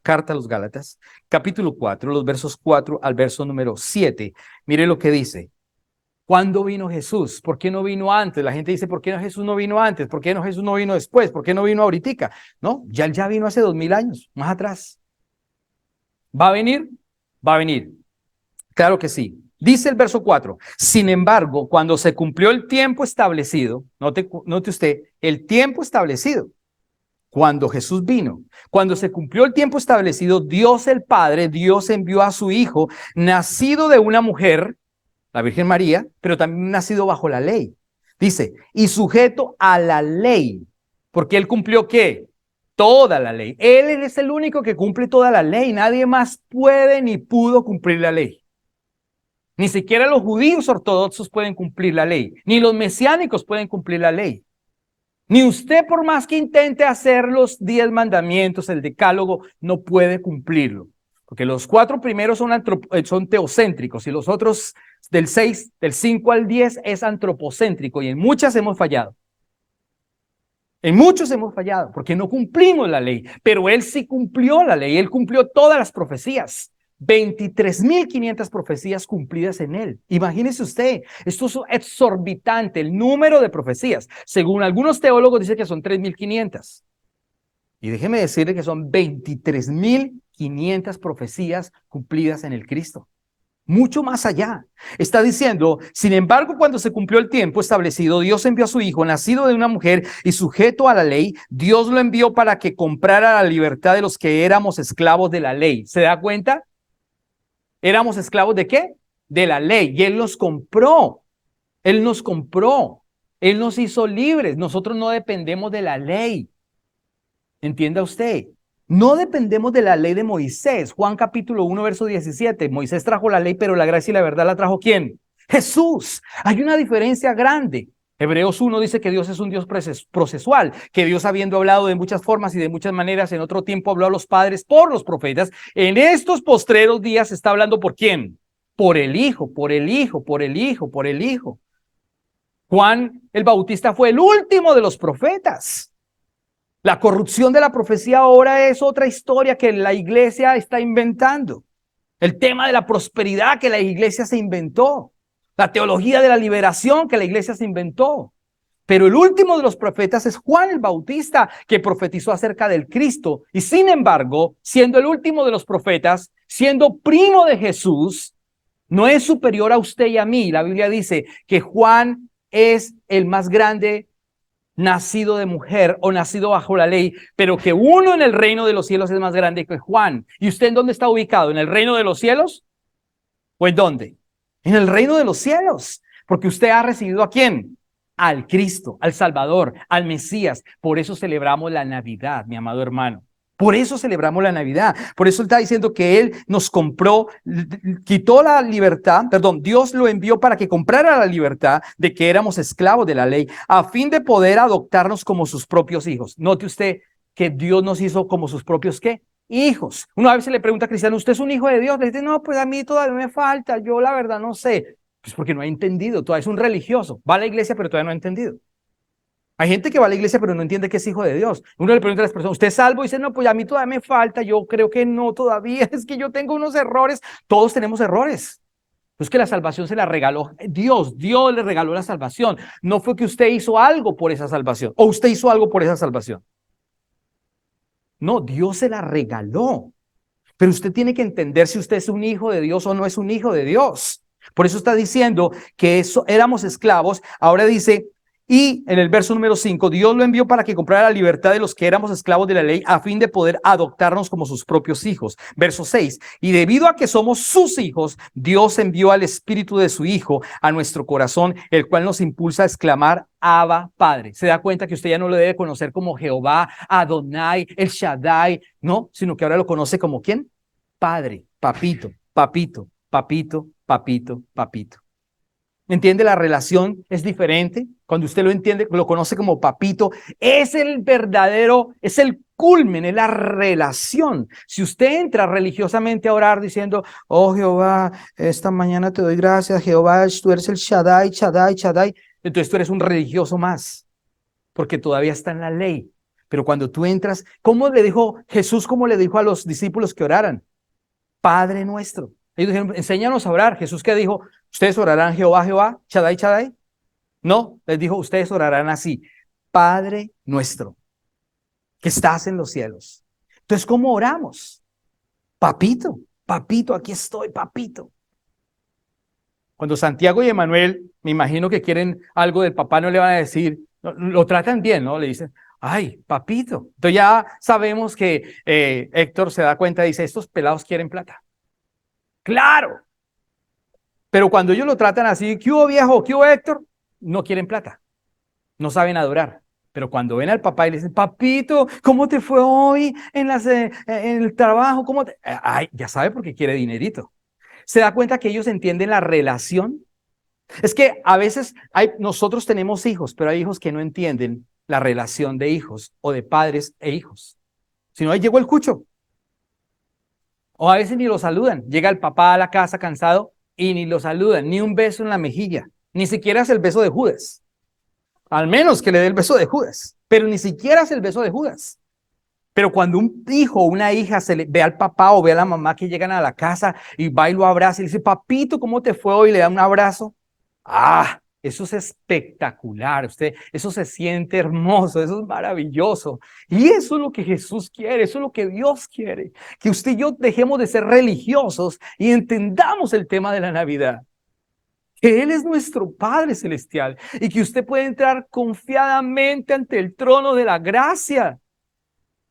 carta a los Gálatas, capítulo 4, los versos 4 al verso número 7. Mire lo que dice. ¿Cuándo vino Jesús? ¿Por qué no vino antes? La gente dice, ¿por qué Jesús no vino antes? ¿Por qué Jesús no vino después? ¿Por qué no vino ahorita? No, ya vino hace 2000 años, más atrás. ¿Va a venir? Va a venir. Claro que sí. Dice el verso 4, sin embargo, cuando se cumplió el tiempo establecido, note usted, el tiempo establecido, cuando Jesús vino, cuando se cumplió el tiempo establecido, Dios el Padre, Dios envió a su Hijo, nacido de una mujer, la Virgen María, pero también nacido bajo la ley. Dice, y sujeto a la ley, porque Él cumplió ¿qué? Toda la ley. Él es el único que cumple toda la ley. Nadie más puede ni pudo cumplir la ley. Ni siquiera los judíos ortodoxos pueden cumplir la ley. Ni los mesiánicos pueden cumplir la ley. Ni usted, por más que intente hacer los 10 mandamientos, el decálogo, no puede cumplirlo. Porque los 4 primeros son teocéntricos y los otros del 5 al 10 es antropocéntrico. Y en muchas hemos fallado. En muchos hemos fallado porque no cumplimos la ley. Pero Él sí cumplió la ley. Él cumplió todas las profecías. 23.500 profecías cumplidas en Él. Imagínese usted, esto es exorbitante, el número de profecías. Según algunos teólogos dice que son 3.500. Y déjeme decirle que son 23.000 500 profecías cumplidas en el Cristo. Mucho más allá. Está diciendo, sin embargo, cuando se cumplió el tiempo establecido, Dios envió a su Hijo, nacido de una mujer y sujeto a la ley. Dios lo envió para que comprara la libertad de los que éramos esclavos de la ley. ¿Se da cuenta? ¿Éramos esclavos de qué? De la ley. Y Él nos compró. Él nos compró. Él nos hizo libres. Nosotros no dependemos de la ley. ¿Entienda usted? No dependemos de la ley de Moisés. Juan capítulo 1, verso 17. Moisés trajo la ley, pero la gracia y la verdad la trajo ¿quién? Jesús. Hay una diferencia grande. Hebreos 1 dice que Dios es un Dios procesual, que Dios, habiendo hablado de muchas formas y de muchas maneras, en otro tiempo habló a los padres por los profetas. En estos postreros días está hablando ¿por quién? Por el Hijo, por el Hijo, por el Hijo, por el Hijo. Juan el Bautista fue el último de los profetas. La corrupción de la profecía ahora es otra historia que la iglesia está inventando. El tema de la prosperidad que la iglesia se inventó. La teología de la liberación que la iglesia se inventó. Pero el último de los profetas es Juan el Bautista, que profetizó acerca del Cristo. Y sin embargo, siendo el último de los profetas, siendo primo de Jesús, no es superior a usted y a mí. La Biblia dice que Juan es el más grande nacido de mujer o nacido bajo la ley, pero que uno en el reino de los cielos es más grande que Juan. ¿Y usted en dónde está ubicado? ¿En el reino de los cielos? ¿O en dónde? En el reino de los cielos, porque usted ha recibido ¿a quién? Al Cristo, al Salvador, al Mesías. Por eso celebramos la Navidad, mi amado hermano. Por eso celebramos la Navidad. Por eso él está diciendo que Él nos compró, quitó la libertad, Dios lo envió para que comprara la libertad de que éramos esclavos de la ley, a fin de poder adoptarnos como sus propios hijos. Note usted que Dios nos hizo como sus propios, ¿qué? Hijos. Una vez se le pregunta a Cristiano, ¿usted es un hijo de Dios? Le dice, no, pues a mí todavía me falta, yo la verdad no sé. Pues porque no ha entendido, todavía es un religioso. Va a la iglesia, pero todavía no ha entendido. Hay gente que va a la iglesia pero no entiende que es hijo de Dios. Uno le pregunta a las personas, ¿usted es salvo? Y dice, no, pues a mí todavía me falta, yo creo que no todavía, es que yo tengo unos errores. Todos tenemos errores. Es que la salvación se la regaló Dios. Dios le regaló la salvación. No fue que usted hizo algo por esa salvación o usted hizo algo por esa salvación. No, Dios se la regaló. Pero usted tiene que entender si usted es un hijo de Dios o no es un hijo de Dios. Por eso está diciendo que éramos esclavos. Ahora dice, y en el verso número 5, Dios lo envió para que comprara la libertad de los que éramos esclavos de la ley a fin de poder adoptarnos como sus propios hijos. Verso 6, y debido a que somos sus hijos, Dios envió al Espíritu de su Hijo a nuestro corazón, el cual nos impulsa a exclamar, Abba, Padre. Se da cuenta que usted ya no lo debe conocer como Jehová, Adonai, El Shaddai, no, sino que ahora lo conoce como ¿quién? Padre, papito, papito, papito, papito, papito. ¿Entiende? La relación es diferente. Cuando usted lo entiende, lo conoce como papito, es el verdadero, es el culmen, es la relación. Si usted entra religiosamente a orar diciendo, oh Jehová, esta mañana te doy gracias, Jehová, tú eres el Shaddai, Shaddai, Shaddai, entonces tú eres un religioso más, porque todavía está en la ley. Pero cuando tú entras, ¿cómo le dijo Jesús, cómo le dijo a los discípulos que oraran? Padre nuestro. Ellos dijeron, enséñanos a orar. Jesús, ¿qué dijo? ¿Ustedes orarán Jehová, Jehová, Shaddai, Shaddai? No, les dijo, ustedes orarán así. Padre nuestro, que estás en los cielos. Entonces, ¿cómo oramos? Papito, papito, aquí estoy, papito. Cuando Santiago y Emanuel, me imagino que quieren algo del papá, no le van a decir, lo tratan bien, ¿no? Le dicen, ay, papito. Entonces ya sabemos que Héctor se da cuenta y dice, estos pelados quieren plata. ¡Claro! Pero cuando ellos lo tratan así, ¿qué hubo viejo? ¿Qué hubo Héctor? No quieren plata. No saben adorar. Pero cuando ven al papá y le dicen, papito, ¿cómo te fue hoy en el trabajo? ¿Cómo te...? Ay, ya sabe porque quiere dinerito. ¿Se da cuenta que ellos entienden la relación? Es que a veces nosotros tenemos hijos, pero hay hijos que no entienden la relación de hijos o de padres e hijos. Si no, ahí llegó el cucho. O a veces ni lo saludan. Llega el papá a la casa cansado y ni lo saludan, ni un beso en la mejilla. Ni siquiera es el beso de Judas. Al menos que le dé el beso de Judas. Pero ni siquiera es el beso de Judas. Pero cuando un hijo o una hija ve al papá o ve a la mamá que llegan a la casa y va y lo abraza y le dice, papito, ¿cómo te fue hoy? Y le da un abrazo. Ah, eso es espectacular, eso se siente hermoso, eso es maravilloso. Y eso es lo que Jesús quiere, eso es lo que Dios quiere, que usted y yo dejemos de ser religiosos y entendamos el tema de la Navidad. Que Él es nuestro Padre Celestial y que usted puede entrar confiadamente ante el trono de la gracia.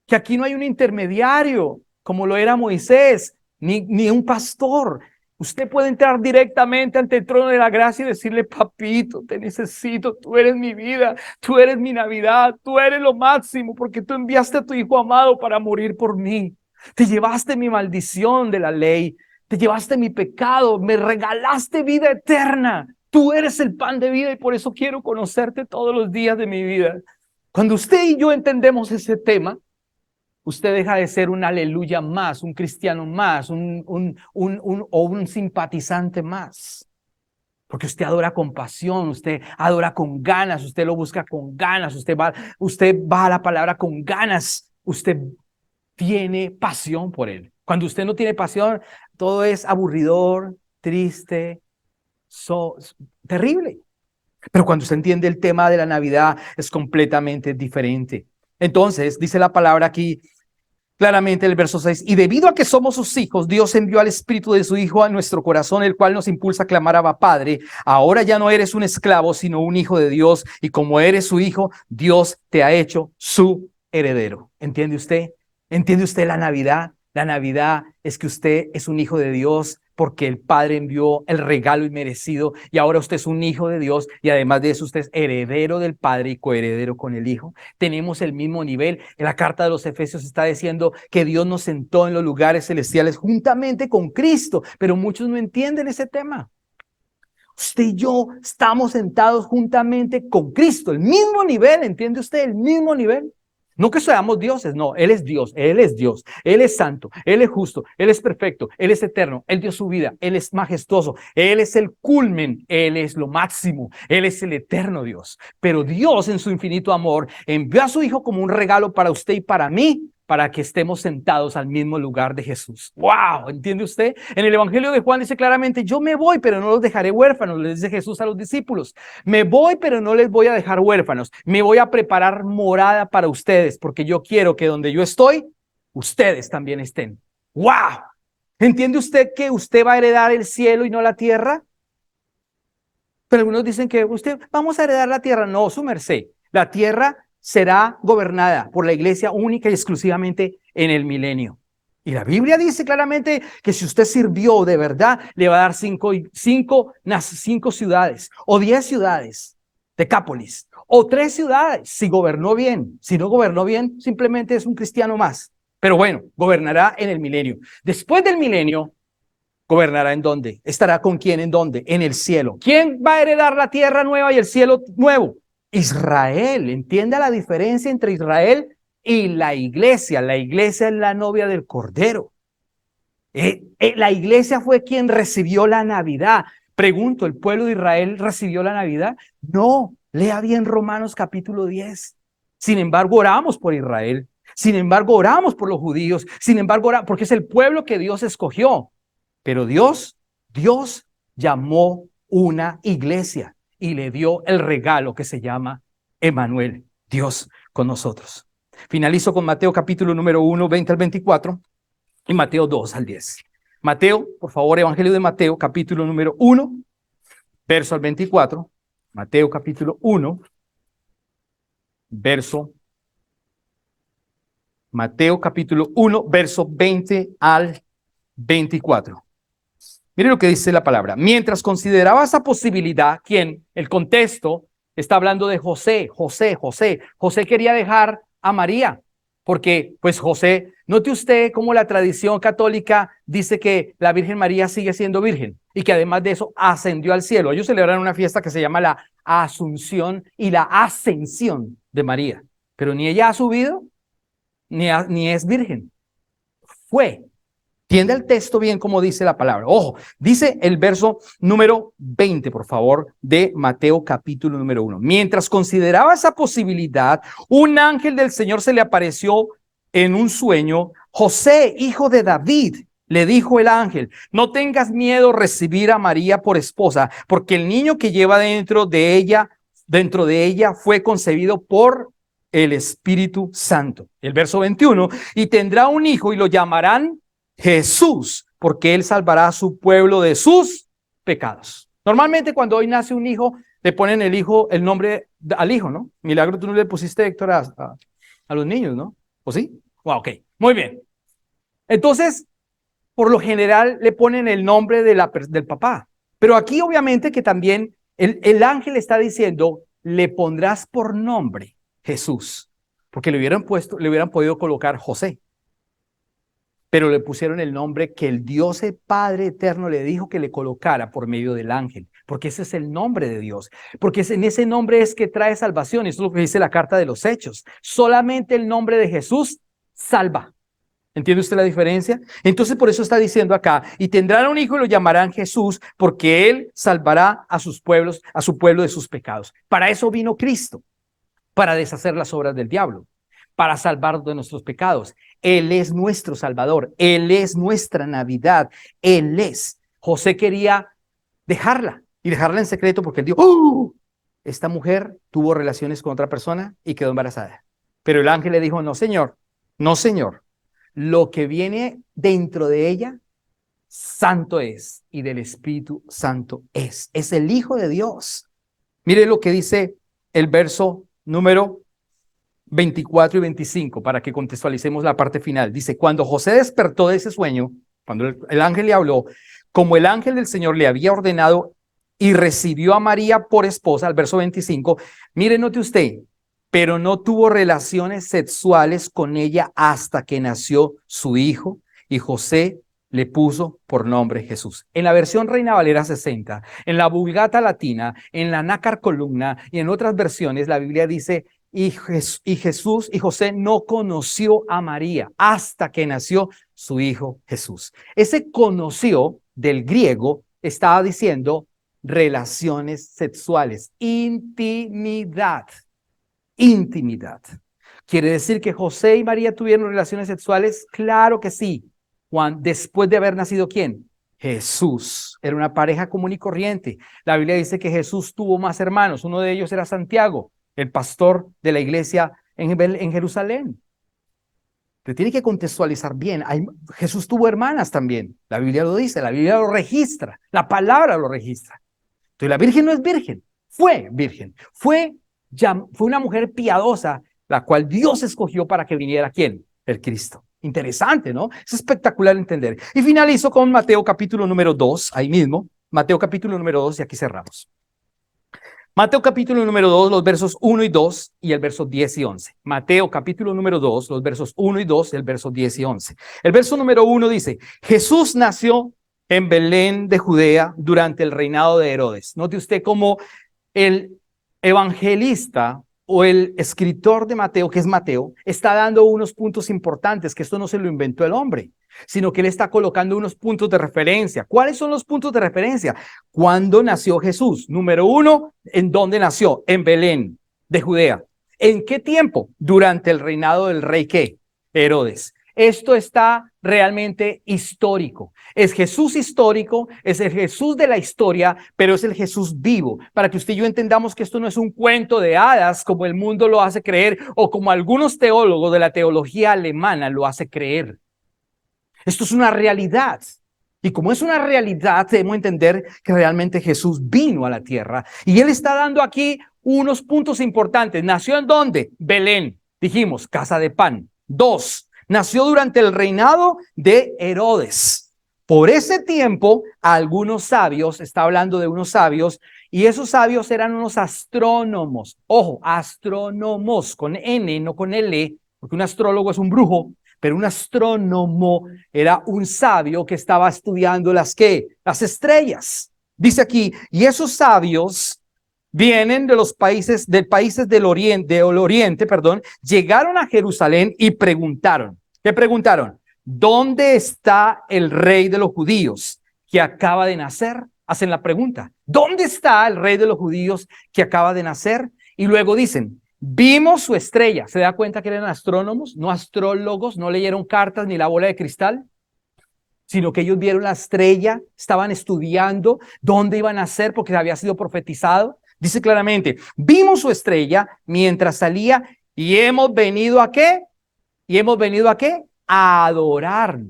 Que aquí no hay un intermediario, como lo era Moisés, ni un pastor. Usted puede entrar directamente ante el trono de la gracia y decirle: papito, te necesito, tú eres mi vida, tú eres mi Navidad, tú eres lo máximo, porque tú enviaste a tu Hijo amado para morir por mí. Te llevaste mi maldición de la ley, te llevaste mi pecado, me regalaste vida eterna. Tú eres el pan de vida y por eso quiero conocerte todos los días de mi vida. Cuando usted y yo entendemos ese tema, usted deja de ser un aleluya más, un cristiano más, o un simpatizante más. Porque usted adora con pasión, usted adora con ganas, usted lo busca con ganas, usted va a la palabra con ganas, usted tiene pasión por Él. Cuando usted no tiene pasión, todo es aburridor, triste, terrible. Pero cuando usted entiende el tema de la Navidad, es completamente diferente. Entonces, dice la palabra aquí, claramente el verso 6, y debido a que somos sus hijos, Dios envió al Espíritu de su Hijo a nuestro corazón, el cual nos impulsa a clamar: Abba, Padre. Ahora ya no eres un esclavo, sino un hijo de Dios, y como eres su hijo, Dios te ha hecho su heredero. ¿Entiende usted? ¿Entiende usted la Navidad? La Navidad es que usted es un hijo de Dios porque el Padre envió el regalo inmerecido y ahora usted es un hijo de Dios y además de eso usted es heredero del Padre y coheredero con el Hijo. Tenemos el mismo nivel. En la carta de los Efesios está diciendo que Dios nos sentó en los lugares celestiales juntamente con Cristo, pero muchos no entienden ese tema. Usted y yo estamos sentados juntamente con Cristo, el mismo nivel, ¿entiende usted? El mismo nivel. No que seamos dioses, no, Él es Dios, Él es Dios, Él es santo, Él es justo, Él es perfecto, Él es eterno, Él dio su vida, Él es majestuoso, Él es el culmen, Él es lo máximo, Él es el eterno Dios. Pero Dios en su infinito amor envió a su Hijo como un regalo para usted y para mí, para que estemos sentados al mismo lugar de Jesús. ¡Wow! ¿Entiende usted? En el Evangelio de Juan dice claramente: yo me voy, pero no los dejaré huérfanos, le dice Jesús a los discípulos. Me voy, pero no les voy a dejar huérfanos. Me voy a preparar morada para ustedes, porque yo quiero que donde yo estoy, ustedes también estén. ¡Wow! ¿Entiende usted que usted va a heredar el cielo y no la tierra? Pero algunos dicen que vamos a heredar la tierra. No, su merced. La tierra será gobernada por la iglesia única y exclusivamente en el milenio. Y la Biblia dice claramente que si usted sirvió de verdad, le va a dar cinco ciudades o 10 ciudades, Decápolis, o 3 ciudades, si gobernó bien. Si no gobernó bien, simplemente es un cristiano más. Pero bueno, gobernará en el milenio. Después del milenio, ¿gobernará en dónde? ¿Estará con quién en dónde? En el cielo. ¿Quién va a heredar la tierra nueva y el cielo nuevo? Israel. ¿Entienda la diferencia entre Israel y la iglesia? La iglesia es la novia del Cordero. La iglesia fue quien recibió la Navidad. Pregunto, ¿el pueblo de Israel recibió la Navidad? No, lea bien Romanos capítulo 10. Sin embargo, oramos por Israel. Sin embargo, oramos por los judíos. Sin embargo, oramos porque es el pueblo que Dios escogió. Pero Dios llamó una iglesia y le dio el regalo que se llama Emmanuel, Dios con nosotros. Finalizo con Mateo capítulo número 1, 20 al 24 y Mateo 2 al 10. Mateo, por favor, Evangelio de Mateo capítulo número 1, verso al 24. Mateo capítulo 1, Mateo capítulo 1, verso 20 al 24. Mire lo que dice la palabra. Mientras consideraba esa posibilidad, ¿quién? El contexto está hablando de José. José quería dejar a María, porque pues José, note usted cómo la tradición católica dice que la Virgen María sigue siendo virgen y que además de eso ascendió al cielo. Ellos celebran una fiesta que se llama la Asunción y la Ascensión de María, pero ni ella ha subido ni es virgen. Fue. Entiende el texto bien como dice la palabra. Ojo, dice el verso número 20, por favor, de Mateo capítulo número 1. Mientras consideraba esa posibilidad, un ángel del Señor se le apareció en un sueño. José, hijo de David, le dijo el ángel: no tengas miedo recibir a María por esposa, porque el niño que lleva dentro de ella fue concebido por el Espíritu Santo. El verso 21, y tendrá un hijo y lo llamarán Jesús, porque él salvará a su pueblo de sus pecados. Normalmente cuando hoy nace un hijo, le ponen el nombre al hijo, ¿no? Milagro, tú no le pusiste, Héctor, a los niños, ¿no? ¿O sí? Wow, ok, muy bien. Entonces, por lo general le ponen el nombre del papá. Pero aquí obviamente que también el ángel está diciendo: le pondrás por nombre Jesús, porque le hubieran podido colocar José, pero le pusieron el nombre que el Dios el Padre Eterno le dijo que le colocara por medio del ángel, porque ese es el nombre de Dios, porque en ese nombre es que trae salvación. Eso es lo que dice la carta de los Hechos. Solamente el nombre de Jesús salva. ¿Entiende usted la diferencia? Entonces por eso está diciendo acá: y tendrán un hijo y lo llamarán Jesús, porque él salvará a su pueblo de sus pecados. Para eso vino Cristo, para deshacer las obras del diablo, para salvarnos de nuestros pecados. Él es nuestro Salvador, Él es nuestra Navidad, Él es. José quería dejarla en secreto porque él dijo: ¡oh! Esta mujer tuvo relaciones con otra persona y quedó embarazada. Pero el ángel le dijo: no, señor, no, señor. Lo que viene dentro de ella, santo es, y del Espíritu Santo es. Es el Hijo de Dios. Mire lo que dice el verso número 24 y 25, para que contextualicemos la parte final. Dice: cuando José despertó de ese sueño, cuando el ángel le habló, como el ángel del Señor le había ordenado, y recibió a María por esposa, al verso 25, mire, note usted, pero no tuvo relaciones sexuales con ella hasta que nació su hijo, y José le puso por nombre Jesús. En la versión Reina Valera 60, en la Vulgata Latina, en la Nácar Columna y en otras versiones, la Biblia dice: y José no conoció a María hasta que nació su hijo Jesús. Ese conoció del griego estaba diciendo relaciones sexuales, intimidad. Intimidad. ¿Quiere decir que José y María tuvieron relaciones sexuales? Claro que sí. Después de haber nacido, ¿quién? Jesús. Era una pareja común y corriente. La Biblia dice que Jesús tuvo más hermanos. Uno de ellos era Santiago, el pastor de la iglesia en Jerusalén. Te tiene que contextualizar bien. Jesús tuvo hermanas también. La Biblia lo dice, la Biblia lo registra, la palabra lo registra. Entonces la Virgen no es virgen, fue virgen. Fue una mujer piadosa, la cual Dios escogió para que viniera, ¿quién? El Cristo. Interesante, ¿no? Es espectacular entender. Y finalizo con Mateo capítulo número 2, ahí mismo. Mateo capítulo número 2, y aquí cerramos. Mateo capítulo número 2, los versos 1 y 2 y el verso 10 y 11. Mateo capítulo número 2, los versos 1 y 2 y el verso 10 y 11. El verso número 1 dice: Jesús nació en Belén de Judea durante el reinado de Herodes. Note usted cómo el evangelista o el escritor de Mateo, que es Mateo, está dando unos puntos importantes, que esto no se lo inventó el hombre, sino que él está colocando unos puntos de referencia. ¿Cuáles son los puntos de referencia? ¿Cuándo nació Jesús? Número 1, ¿en dónde nació? En Belén de Judea. ¿En qué tiempo? Durante el reinado del rey, ¿qué? Herodes. Esto está realmente histórico. Es Jesús histórico, es el Jesús de la historia, pero es el Jesús vivo. Para que usted y yo entendamos que esto no es un cuento de hadas como el mundo lo hace creer o como algunos teólogos de la teología alemana lo hace creer. Esto es una realidad. Y como es una realidad, debemos entender que realmente Jesús vino a la tierra. Y Él está dando aquí unos puntos importantes. ¿Nació en dónde? Belén. Dijimos, casa de pan. 2. Nació durante el reinado de Herodes. Por ese tiempo, algunos sabios, está hablando de unos sabios, y esos sabios eran unos astrónomos. Ojo, astrónomos, con N, no con L, porque un astrólogo es un brujo, pero un astrónomo era un sabio que estaba estudiando las estrellas. Dice aquí, y esos sabios vienen de los países del oriente, llegaron a Jerusalén y preguntaron. ¿Qué preguntaron? ¿Dónde está el rey de los judíos que acaba de nacer? Hacen la pregunta. ¿Dónde está el rey de los judíos que acaba de nacer? Y luego dicen, vimos su estrella. ¿Se da cuenta que eran astrónomos, no astrólogos, no leyeron cartas ni la bola de cristal? sino que ellos vieron la estrella, estaban estudiando dónde iban a ser porque había sido profetizado. Dice claramente, vimos su estrella mientras salía y hemos venido ¿a qué? ¿Y hemos venido a qué? A adorar.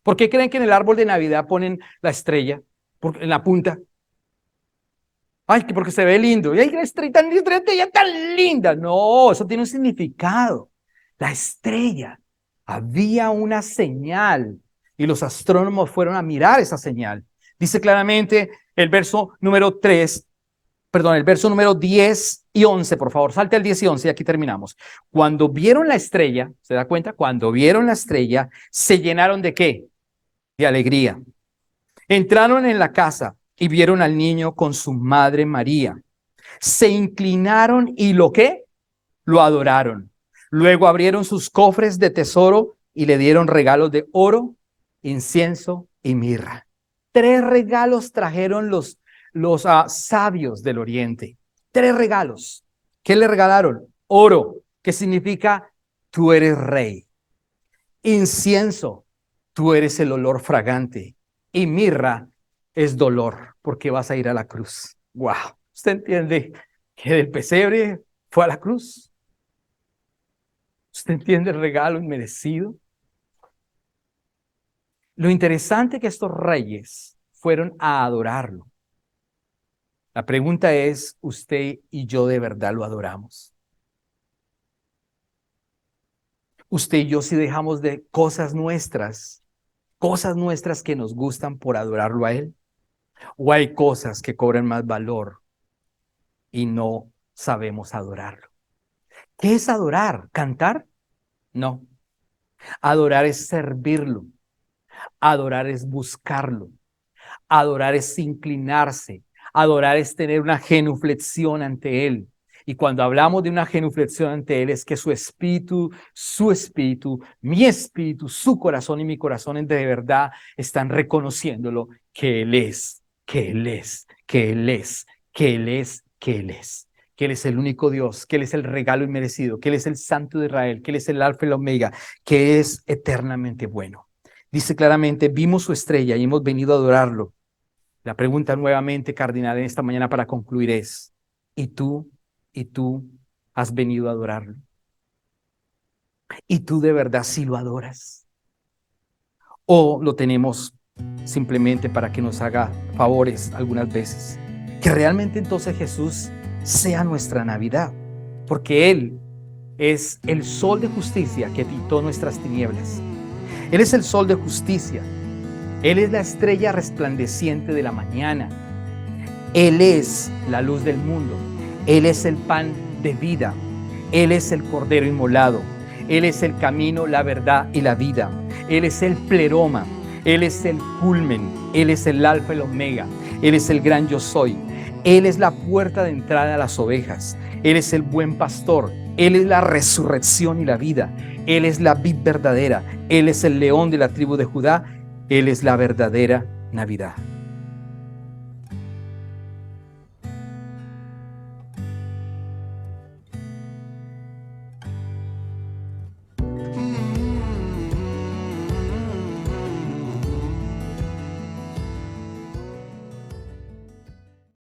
¿Por qué creen que en el árbol de Navidad ponen la estrella en la punta? Ay, que porque se ve lindo. Y hay la estrella tan linda. No, eso tiene un significado. La estrella. Había una señal y los astrónomos fueron a mirar esa señal. Dice claramente el verso número 10 y 11, por favor, salte al 10 y 11 y aquí terminamos. Cuando vieron la estrella, ¿se da cuenta? Cuando vieron la estrella, se llenaron ¿de qué? De alegría. Entraron en la casa y vieron al niño con su madre María. Se inclinaron y ¿lo qué? Lo adoraron. Luego abrieron sus cofres de tesoro y le dieron regalos de oro, incienso y mirra. 3 regalos trajeron los sabios del oriente. 3 regalos. ¿Qué le regalaron? Oro, que significa tú eres rey. Incienso, tú eres el olor fragante. Y mirra es dolor, porque vas a ir a la cruz. Wow. ¿Usted entiende que del pesebre fue a la cruz? ¿Usted entiende el regalo inmerecido? Lo interesante que estos reyes fueron a adorarlo. La pregunta es, ¿usted y yo de verdad lo adoramos? Usted y yo si dejamos de cosas nuestras que nos gustan por adorarlo a Él. ¿O hay cosas que cobran más valor y no sabemos adorarlo? ¿Qué es adorar? ¿Cantar? No. Adorar es servirlo. Adorar es buscarlo. Adorar es inclinarse. Adorar es tener una genuflexión ante Él. Y cuando hablamos de una genuflexión ante Él es que su espíritu, mi espíritu, su corazón y mi corazón de verdad están reconociéndolo que Él es, que Él es, que Él es, que Él es, que Él es. Que Él es el único Dios, que Él es el regalo inmerecido, que Él es el Santo de Israel, que Él es el Alfa y el Omega, que es eternamente bueno. Dice claramente, vimos su estrella y hemos venido a adorarlo. La pregunta nuevamente cardinal en esta mañana para concluir es, ¿y tú has venido a adorarlo? ¿Y tú de verdad sí lo adoras? ¿O lo tenemos simplemente para que nos haga favores algunas veces? Que realmente entonces Jesús sea nuestra Navidad, porque Él es el sol de justicia que quitó nuestras tinieblas. Él es el sol de justicia. Él es la estrella resplandeciente de la mañana. Él es la luz del mundo. Él es el pan de vida. Él es el cordero inmolado. Él es el camino, la verdad y la vida. Él es el pleroma. Él es el culmen. Él es el alfa y el omega. Él es el gran yo soy. Él es la puerta de entrada a las ovejas. Él es el buen pastor. Él es la resurrección y la vida. Él es la vid verdadera. Él es el león de la tribu de Judá. Él es la verdadera Navidad.